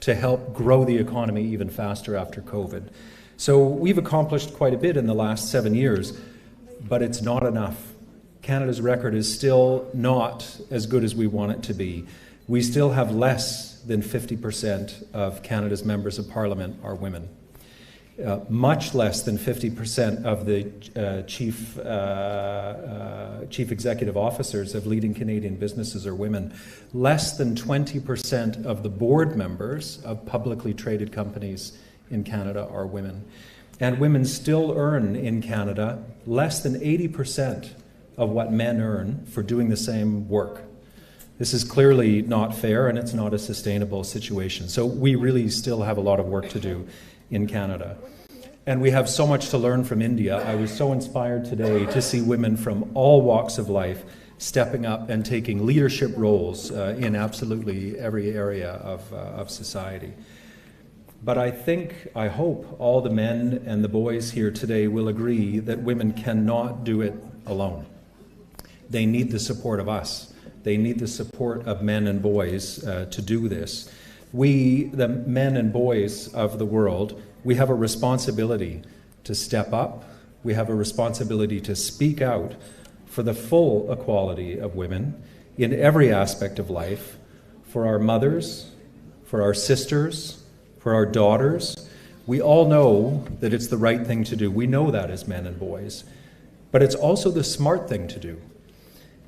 to help grow the economy even faster after COVID. So we've accomplished quite a bit in the last 7 years, but it's not enough. Canada's record is still not as good as we want it to be. We still have less than 50% of Canada's members of Parliament are women. Much less than 50% of the chief executive officers of leading Canadian businesses are women. Less than 20% of the board members of publicly traded companies in Canada are women. And women still earn in Canada less than 80% of what men earn for doing the same work. This is clearly not fair, and it's not a sustainable situation. So we really still have a lot of work to do in Canada. And we have so much to learn from India. I was so inspired today to see women from all walks of life stepping up and taking leadership roles in absolutely every area of society. But I think, I hope, all the men and the boys here today will agree that women cannot do it alone. They need the support of us. They need the support of men and boys to do this. We, the men and boys of the world, we have a responsibility to step up. We have a responsibility to speak out for the full equality of women in every aspect of life, for our mothers, for our sisters, for our daughters. We all know that it's the right thing to do. We know that as men and boys. But it's also the smart thing to do,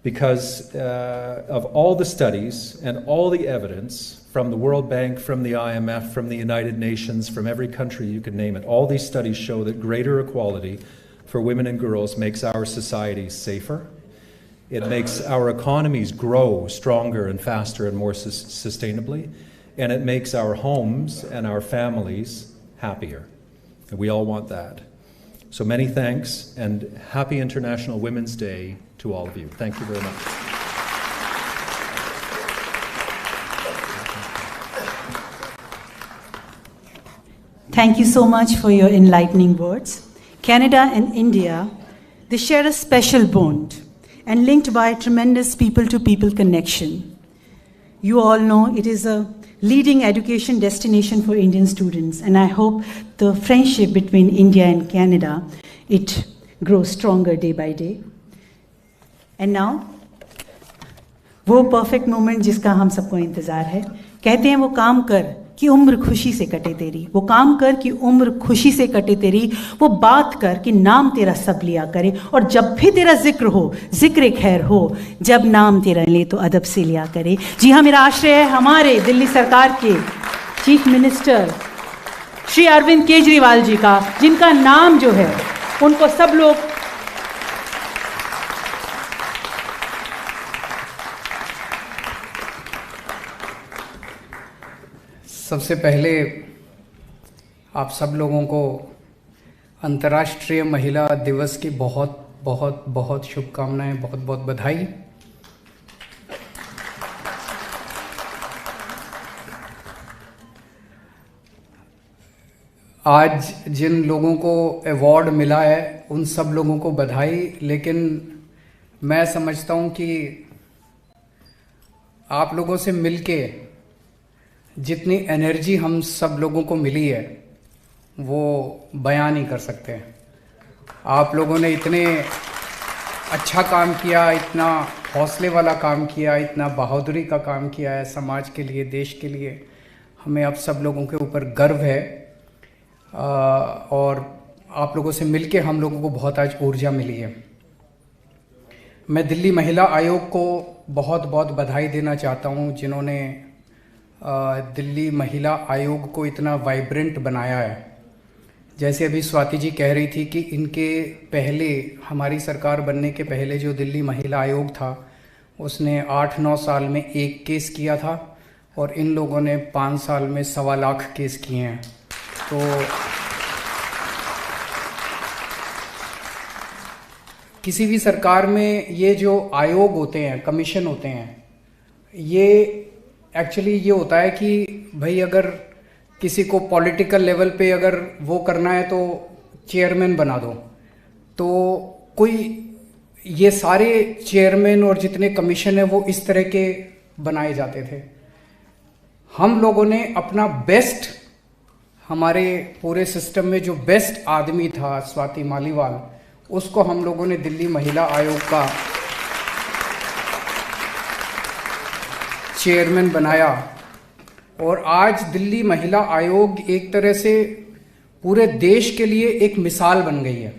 because of all the studies and all the evidence from the World Bank, from the IMF, from the United Nations, from every country you could name it, all these studies show that greater equality for women and girls makes our societies safer. It makes our economies grow stronger and faster and more sustainably, and it makes our homes and our families happier. And we all want that. So many thanks, and happy International Women's Day to all of you. Thank you very much. Thank you so much for your enlightening words. Canada and India, they share a special bond and linked by a tremendous people-to-people connection. You all know it is a leading education destination for Indian students, and I hope the friendship between India and Canada, it grows stronger day by day. And now, वो perfect moment जिसका हम सबको इंतजार है, कहते हैं वो काम कर कि उम्र खुशी से कटे तेरी, वो काम कर कि उम्र खुशी से कटे तेरी, वो बात कर कि नाम तेरा सब लिया करे, और जब भी तेरा जिक्र हो, जिक्र खैर हो, जब नाम तेरा ले तो अदब से लिया करे। जी हाँ, मेरा आश्रय है हमारे दिल्ली सरकार के चीफ मिनिस्टर श्री अरविंद केजरीवाल जी का, जिनका नाम जो है उनको सब लोग सबसे पहले आप सब लोगों को अंतर्राष्ट्रीय महिला दिवस की बहुत बहुत बहुत शुभकामनाएं, बहुत बहुत बधाई। आज जिन लोगों को अवार्ड मिला है उन सब लोगों को बधाई, लेकिन मैं समझता हूं कि आप लोगों से मिलके जितनी एनर्जी हम सब लोगों को मिली है वो बयां नहीं कर सकते। आप लोगों ने इतने अच्छा काम किया, इतना हौसले वाला काम किया, इतना बहादुरी का काम किया है समाज के लिए, देश के लिए। हमें आप सब लोगों के ऊपर गर्व है और आप लोगों से मिलके हम लोगों को बहुत आज ऊर्जा मिली है। मैं दिल्ली महिला आयोग को बहुत बहुत बधाई देना चाहता हूं, जिन्होंने दिल्ली महिला आयोग को इतना वाइब्रेंट बनाया है। जैसे अभी स्वाति जी कह रही थी कि इनके पहले, हमारी सरकार बनने के पहले जो दिल्ली महिला आयोग था उसने 8-9 साल में 1 केस किया था, और इन लोगों ने 5 साल में 1.25 लाख केस किए हैं। तो किसी भी सरकार में ये जो आयोग होते हैं, कमीशन होते हैं, ये एक्चुअली ये होता है कि भाई अगर किसी को पॉलिटिकल लेवल पे अगर वो करना है तो चेयरमैन बना दो। तो कोई ये सारे चेयरमैन और जितने कमीशन है वो इस तरह के बनाए जाते थे। हम लोगों ने अपना बेस्ट, हमारे पूरे सिस्टम में जो बेस्ट आदमी था स्वाति मालीवाल, उसको हम लोगों ने दिल्ली महिला आयोग का चेयरमैन बनाया, और आज दिल्ली महिला आयोग एक तरह से पूरे देश के लिए एक मिसाल बन गई है।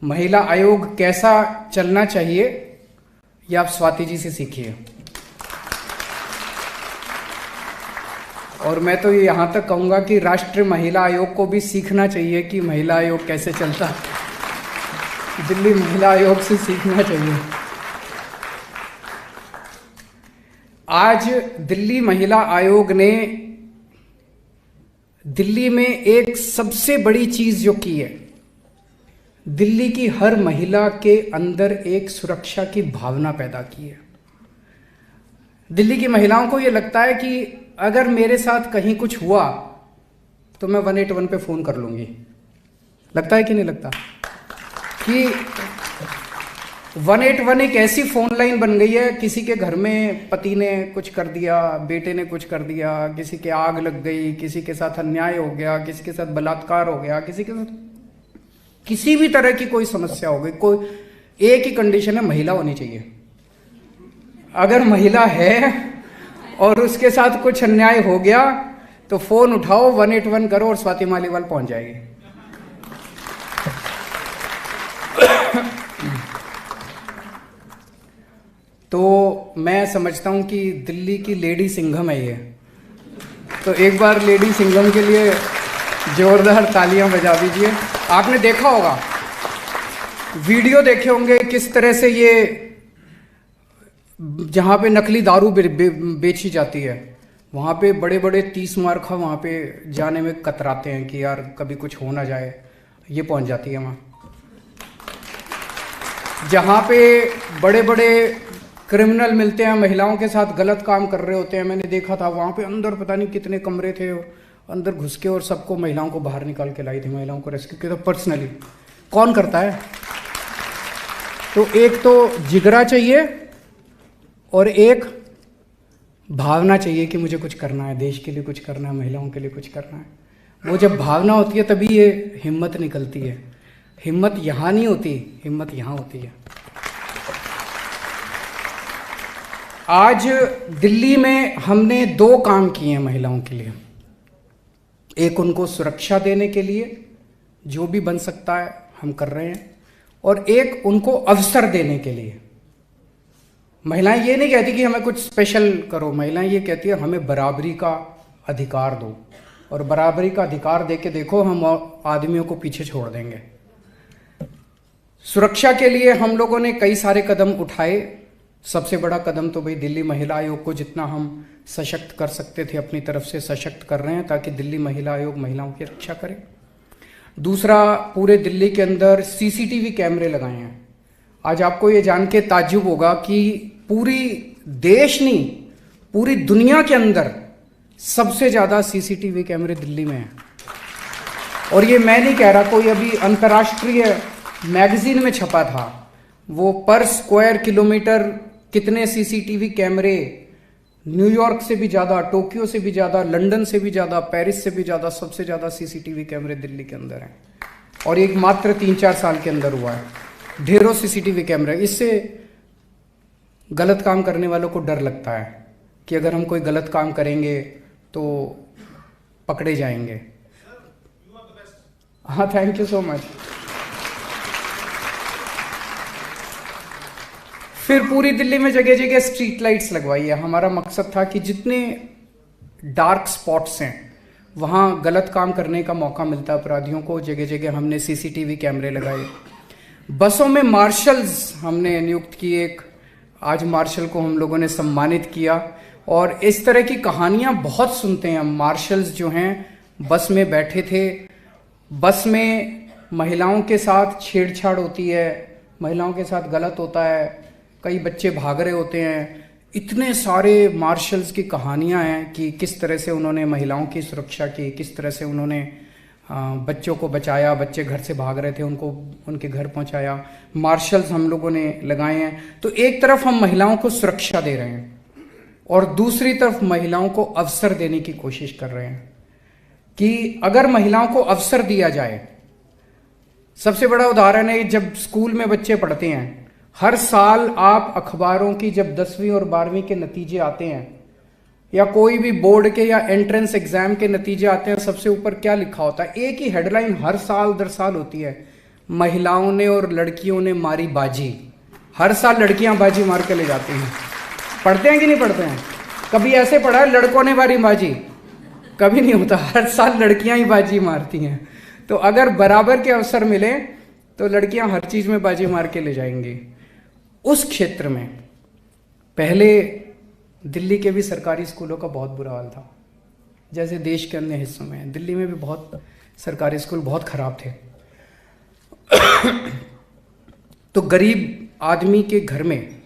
महिला आयोग कैसा चलना चाहिए ये आप स्वाति जी से सीखिए। और मैं तो यहाँ तक कहूँगा कि राष्ट्रीय महिला आयोग को भी सीखना चाहिए कि महिला आयोग कैसे चलता है। दिल्ली महिला आयोग से सीखना चाहिए। आज दिल्ली महिला आयोग ने दिल्ली में एक सबसे बड़ी चीज जो की है, दिल्ली की हर महिला के अंदर एक सुरक्षा की भावना पैदा की है। दिल्ली की महिलाओं को यह लगता है कि अगर मेरे साथ कहीं कुछ हुआ तो मैं 181 पे फोन कर लूंगी। लगता है कि नहीं लगता कि 181 एक ऐसी फोन लाइन बन गई है। किसी के घर में पति ने कुछ कर दिया, बेटे ने कुछ कर दिया, किसी के आग लग गई, किसी के साथ अन्याय हो गया, किसी के साथ बलात्कार हो गया, किसी के साथ किसी भी तरह की कोई समस्या हो गई, कोई एक ही कंडीशन है, महिला होनी चाहिए। अगर महिला है और उसके साथ कुछ अन्याय हो गया तो फोन उठाओ, 181 करो और स्वाति मालीवाल पहुंच जाएगी। तो मैं समझता हूँ कि दिल्ली की लेडी सिंघम है ये। तो एक बार लेडी सिंघम के लिए जोरदार तालियां बजा दीजिए। आपने देखा होगा, वीडियो देखे होंगे किस तरह से ये जहाँ पे नकली दारू बेची जाती है, वहाँ पे बड़े बड़े 30 मार्खा वहाँ पे जाने में कतराते हैं कि यार कभी कुछ हो ना जाए, ये पहुँच जाती है वहाँ। जहाँ पे बड़े बड़े क्रिमिनल मिलते हैं, महिलाओं के साथ गलत काम कर रहे होते हैं, मैंने देखा था वहाँ पे अंदर पता नहीं कितने कमरे थे, अंदर घुस के और सबको महिलाओं को बाहर निकाल के लाई थी, महिलाओं को रेस्क्यू किया था पर्सनली। कौन करता है? तो एक तो जिगरा चाहिए और एक भावना चाहिए कि मुझे कुछ करना है, देश के लिए कुछ करना है, महिलाओं के लिए कुछ करना है। वो जब भावना होती है तभी ये हिम्मत निकलती है। हिम्मत यहाँ नहीं होती, हिम्मत यहाँ होती है। आज दिल्ली में हमने 2 काम किए हैं महिलाओं के लिए। एक उनको सुरक्षा देने के लिए जो भी बन सकता है हम कर रहे हैं, और एक उनको अवसर देने के लिए। महिलाएं ये नहीं कहती कि हमें कुछ स्पेशल करो, महिलाएं ये कहती है हमें बराबरी का अधिकार दो, और बराबरी का अधिकार दे के देखो हम आदमियों को पीछे छोड़ देंगे। सुरक्षा के लिए हम लोगों ने कई सारे कदम उठाए। सबसे बड़ा कदम तो भाई दिल्ली महिला आयोग को जितना हम सशक्त कर सकते थे अपनी तरफ से सशक्त कर रहे हैं, ताकि दिल्ली महिला आयोग महिलाओं की रक्षा करे। दूसरा, पूरे दिल्ली के अंदर सीसीटीवी कैमरे लगाए हैं। आज आपको ये जान के ताज्जुब होगा कि पूरी देश नहीं, पूरी दुनिया के अंदर सबसे ज्यादा सीसीटीवी कैमरे दिल्ली में हैं। और ये मैं नहीं कह रहा, कोई अभी अंतर्राष्ट्रीय मैगजीन में छपा था, वो पर स्क्वायर किलोमीटर कितने सीसीटीवी कैमरे, न्यूयॉर्क से भी ज्यादा, टोक्यो से भी ज्यादा, लंदन से भी ज्यादा, पेरिस से भी ज्यादा, सबसे ज्यादा सीसीटीवी कैमरे दिल्ली के अंदर हैं। और एक मात्र 3-4 साल के अंदर हुआ है। ढेरों सीसीटीवी कैमरे। इससे गलत काम करने वालों को डर लगता है कि अगर हम कोई गलत काम करेंगे तो पकड़े जाएंगे। हाँ, थैंक यू सो मच। फिर पूरी दिल्ली में जगह जगह स्ट्रीट लाइट्स लगवाई है। हमारा मकसद था कि जितने डार्क स्पॉट्स हैं वहाँ गलत काम करने का मौका मिलता है अपराधियों को, जगह जगह हमने सीसीटीवी कैमरे लगाए। बसों में मार्शल्स हमने नियुक्त किए। आज मार्शल को हम लोगों ने सम्मानित किया। और इस तरह की कहानियाँ बहुत सुनते हैं हम। मार्शल्स जो हैं बस में बैठे थे, बस में महिलाओं के साथ छेड़छाड़ होती है, महिलाओं के साथ गलत होता है, कई बच्चे भाग रहे होते हैं। इतने सारे मार्शल्स की कहानियां हैं कि किस तरह से उन्होंने महिलाओं की सुरक्षा की, किस तरह से उन्होंने बच्चों को बचाया, बच्चे घर से भाग रहे थे उनको उनके घर पहुंचाया। मार्शल्स हम लोगों ने लगाए हैं। तो एक तरफ हम महिलाओं को सुरक्षा दे रहे हैं और दूसरी तरफ महिलाओं को अवसर देने की कोशिश कर रहे हैं कि अगर महिलाओं को अवसर दिया जाए। सबसे बड़ा उदाहरण है, जब स्कूल में बच्चे पढ़ते हैं, हर साल आप अखबारों की जब 10वीं और 12वीं के नतीजे आते हैं या कोई भी बोर्ड के या एंट्रेंस एग्जाम के नतीजे आते हैं, सबसे ऊपर क्या लिखा होता है? एक ही हेडलाइन हर साल दर साल होती है, महिलाओं ने और लड़कियों ने मारी बाजी। हर साल लड़कियां बाजी मार के ले जाती हैं। पढ़ते हैं कि नहीं पढ़ते हैं? कभी ऐसे पढ़ा है लड़कों ने मारी बाजी? कभी नहीं होता। हर साल लड़कियां ही बाजी मारती हैं। तो अगर बराबर के अवसर मिले तो लड़कियां हर चीज में बाजी मार के ले जाएंगी। उस क्षेत्र में पहले दिल्ली के भी सरकारी स्कूलों का बहुत बुरा हाल था, जैसे देश के अन्य हिस्सों में। दिल्ली में भी बहुत सरकारी स्कूल बहुत खराब थे। तो गरीब आदमी के घर में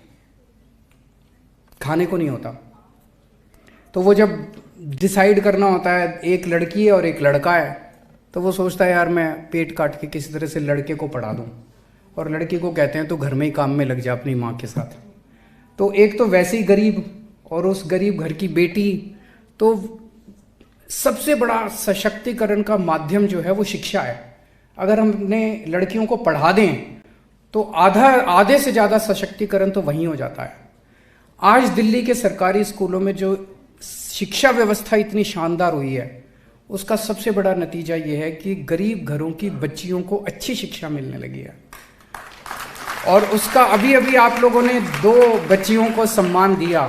खाने को नहीं होता, तो वो जब डिसाइड करना होता है एक लड़की है और एक लड़का है, तो वो सोचता है यार मैं पेट काट के किसी तरह से लड़के को पढ़ा दूं, और लड़की को कहते हैं तो घर में ही काम में लग जा अपनी माँ के साथ। तो एक तो वैसे ही गरीब और उस गरीब घर की बेटी। तो सबसे बड़ा सशक्तिकरण का माध्यम जो है वो शिक्षा है। अगर हमने लड़कियों को पढ़ा दें तो आधे से ज़्यादा सशक्तिकरण तो वहीं हो जाता है। आज दिल्ली के सरकारी स्कूलों में जो शिक्षा व्यवस्था इतनी शानदार हुई है, उसका सबसे बड़ा नतीजा ये है कि गरीब घरों की बच्चियों को अच्छी शिक्षा मिलने लगी है। और उसका अभी अभी आप लोगों ने 2 बच्चियों को सम्मान दिया।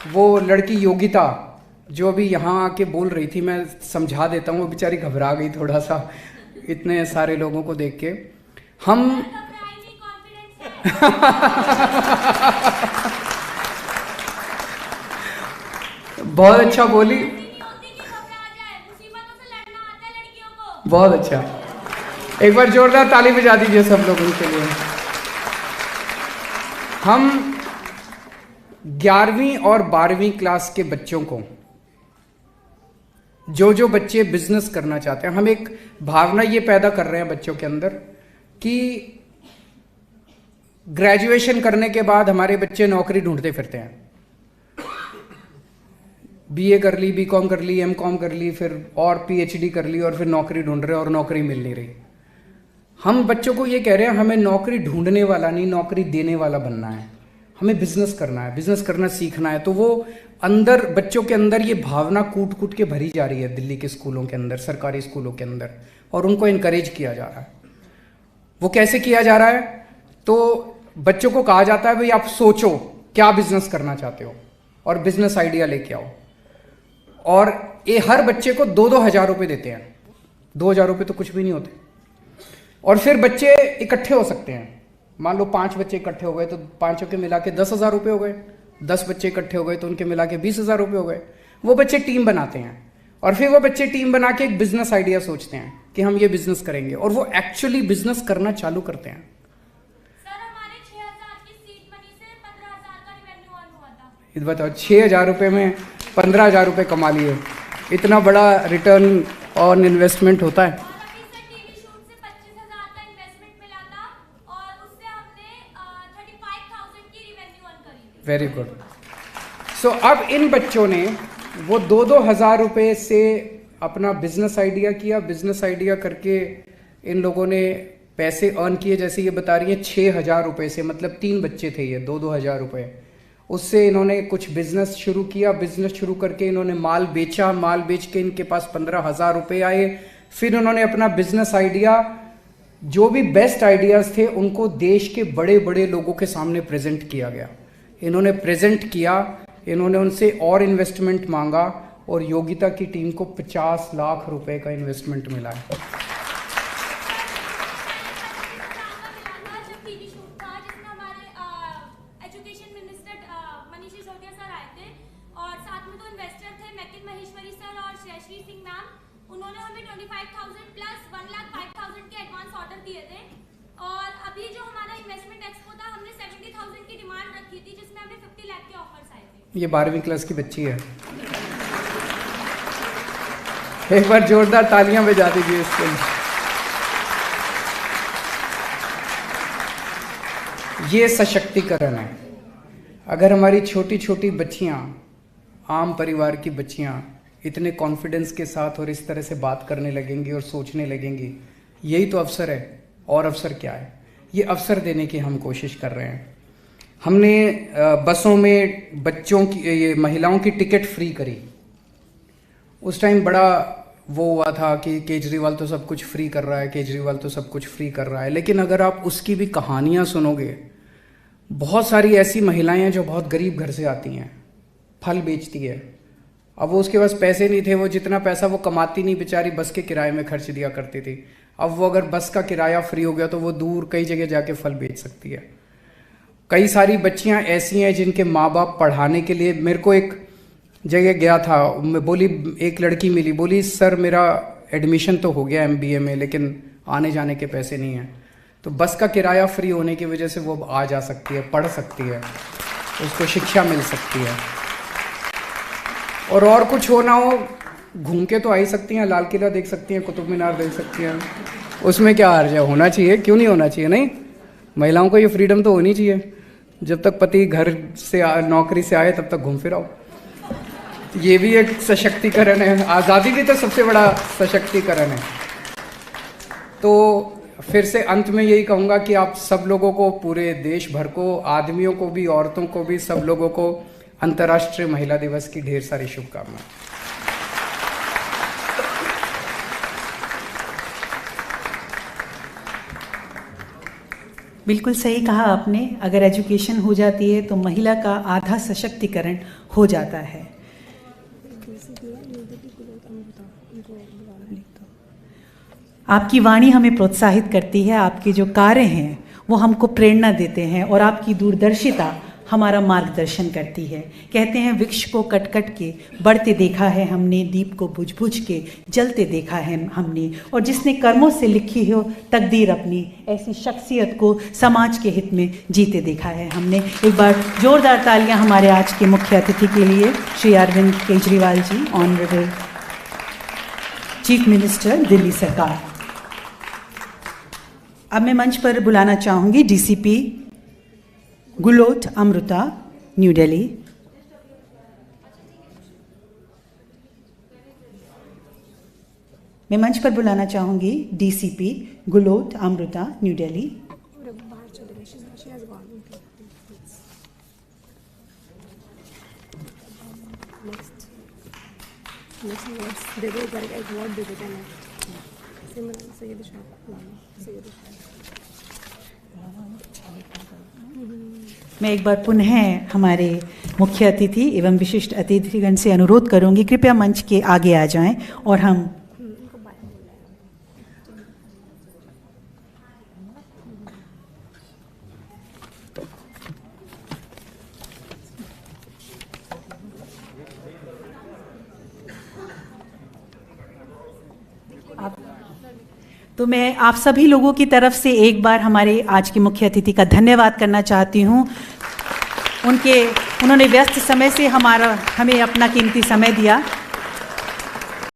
वो लड़की योगिता जो अभी यहाँ आके बोल रही थी, मैं समझा देता हूँ, वो बेचारी घबरा गई थोड़ा सा इतने सारे लोगों को देख के। हम बहुत अच्छा बोली, बहुत अच्छा। एक बार जोरदार ताली बजा दीजिए सब लोगों के लिए। हम 11वीं और 12वीं क्लास के बच्चों को, जो बच्चे बिजनेस करना चाहते हैं, हम एक भावना ये पैदा कर रहे हैं बच्चों के अंदर कि ग्रेजुएशन करने के बाद हमारे बच्चे नौकरी ढूंढते फिरते हैं। बीए कर ली, बीकॉम कर ली, एमकॉम कर ली, फिर और पीएचडी कर ली, और फिर नौकरी ढूंढ रहे हैं और नौकरी मिल नहीं रही। हम बच्चों को ये कह रहे हैं हमें नौकरी ढूंढने वाला नहीं, नौकरी देने वाला बनना है। हमें बिजनेस करना है, बिजनेस करना सीखना है। तो वो अंदर, बच्चों के अंदर ये भावना कूट कूट के भरी जा रही है दिल्ली के स्कूलों के अंदर, सरकारी स्कूलों के अंदर, और उनको इनकरेज किया जा रहा है। वो कैसे किया जा रहा है? तो बच्चों को कहा जाता है भाई आप सोचो क्या बिजनेस करना चाहते हो और बिजनेस आइडिया लेके आओ, और ये हर बच्चे को 2-2 हज़ार रुपये देते हैं। 2 हज़ार रुपये तो कुछ भी नहीं होते। और फिर बच्चे इकट्ठे हो सकते हैं। मान लो 5 बच्चे इकट्ठे हो गए तो 5 के मिला के 10,000 रुपये हो गए। 10 बच्चे इकट्ठे हो गए तो उनके मिला के 20,000 रुपये हो गए। वो बच्चे टीम बनाते हैं, और फिर वो बच्चे टीम बना के एक बिजनेस आइडिया सोचते हैं कि हम ये बिजनेस करेंगे, और वो एक्चुअली बिजनेस करना चालू करते हैं। बताओ, 6,000 रुपये में 15,000 रुपये कमा लिए। इतना बड़ा रिटर्न ऑन इन्वेस्टमेंट होता है। Very good. सो अब इन बच्चों ने वो 2-2 हज़ार रुपये से अपना बिजनेस आइडिया किया। बिजनेस आइडिया करके इन लोगों ने पैसे अर्न किए। जैसे ये बता रही है 6,000 रुपये से, मतलब 3 बच्चे थे ये, 2-2 हज़ार रुपये। उससे इन्होंने कुछ बिजनेस शुरू किया। बिजनेस शुरू करके इन्होंने माल बेचा। माल बेच के इनके पास 15,000 रुपये आए। फिर उन्होंने अपना बिजनेस आइडिया, जो भी बेस्ट आइडियाज थे, उनको देश के बड़े बड़े लोगों के सामने प्रेजेंट किया गया। इन्होंने प्रेजेंट किया, इन्होंने उनसे और इन्वेस्टमेंट मांगा, और योगिता की टीम को 50 लाख रुपए का इन्वेस्टमेंट मिला है। उन्होंने हमें 25,000 प्लस 1,05,000 के एडवांस ऑर्डर दिए थे, और अभी जो हमारा इन्वेस्टमेंट एक्सपो था, हमने 70,000 की डिमांड रखी थी, जिसमें हमें 50 लाख के ऑफर्स आए थे। ये 12वीं क्लास की बच्ची है। एक बार जोरदार तालियां बजा दीजिए इसके लिए। ये सशक्तिकरण है। अगर हमारी छोटी छोटी बच्चियां, आम परिवार की बच्चियां इतने कॉन्फिडेंस के साथ और इस तरह से बात करने लगेंगी और सोचने लगेंगी, यही तो अवसर है। और अवसर क्या है? ये अवसर देने की हम कोशिश कर रहे हैं। हमने बसों में बच्चों की, ये महिलाओं की टिकट फ्री करी। उस टाइम बड़ा वो हुआ था कि केजरीवाल तो सब कुछ फ्री कर रहा है, केजरीवाल तो सब कुछ फ्री कर रहा है। लेकिन अगर आप उसकी भी कहानियाँ सुनोगे, बहुत सारी ऐसी महिलाएं हैं जो बहुत गरीब घर से आती हैं, फल बेचती है। अब वो उसके पास पैसे नहीं थे, वो जितना पैसा वो कमाती नहीं, बेचारी बस के किराए में खर्च दिया करती थी। अब वो अगर बस का किराया फ्री हो गया तो वो दूर कई जगह जाके फल बेच सकती है। कई सारी बच्चियां ऐसी हैं जिनके माँ बाप पढ़ाने के लिए, मेरे को एक जगह गया था, मैं बोली, एक लड़की मिली, बोली सर मेरा एडमिशन तो हो गया MBA में, लेकिन आने जाने के पैसे नहीं हैं। तो बस का किराया फ्री होने की वजह से वो आ जा सकती है, पढ़ सकती है, उसको शिक्षा मिल सकती है। और कुछ हो ना हो, घूम के तो आ ही सकती हैं, लाल किला देख सकती हैं, कुतुब मीनार देख सकती हैं। उसमें क्या हर्ज है? होना चाहिए, क्यों नहीं होना चाहिए? नहीं, महिलाओं को ये फ्रीडम तो होनी चाहिए। जब तक पति घर से नौकरी से आए तब तक घूम फिर आओ। ये भी एक सशक्तिकरण है। आज़ादी भी तो सबसे बड़ा सशक्तिकरण है। तो फिर से अंत में यही कहूँगा कि आप सब लोगों को, पूरे देश भर को, आदमियों को भी, औरतों को भी, सब लोगों को अंतर्राष्ट्रीय महिला दिवस की ढेर सारी शुभकामनाएं। बिल्कुल सही कहा आपने, अगर एजुकेशन हो जाती है तो महिला का आधा सशक्तिकरण हो जाता है। आपकी वाणी हमें प्रोत्साहित करती है, आपके जो कार्य हैं वो हमको प्रेरणा देते हैं और आपकी दूरदर्शिता हमारा मार्गदर्शन करती है। कहते हैं वृक्ष को कट कट के बढ़ते देखा है हमने, दीप को बुझ बुझ के जलते देखा है हमने, और जिसने कर्मों से लिखी हो तकदीर अपनी, ऐसी शख्सियत को समाज के हित में जीते देखा है हमने। एक बार जोरदार तालियां हमारे आज के मुख्य अतिथि के लिए, Shri Arvind Kejriwal ji, honourable chief minister Delhi सरकार। अब मैं मंच पर बुलाना चाहूंगी डीसीपी गुलोट अमृता, न्यू दिल्ली। मैं मंच पर बुलाना चाहूंगी डीसीपी गुलोट अमृता, न्यू दिल्ली। मैं एक बार पुनः हमारे मुख्य अतिथि एवं विशिष्ट अतिथिगण से अनुरोध करूंगी, कृपया मंच के आगे आ जाएं और हम तो मैं आप सभी लोगों की तरफ से एक बार हमारे आज के मुख्य अतिथि का धन्यवाद करना चाहती हूँ। उन्होंने व्यस्त समय से हमें अपना कीमती समय दिया।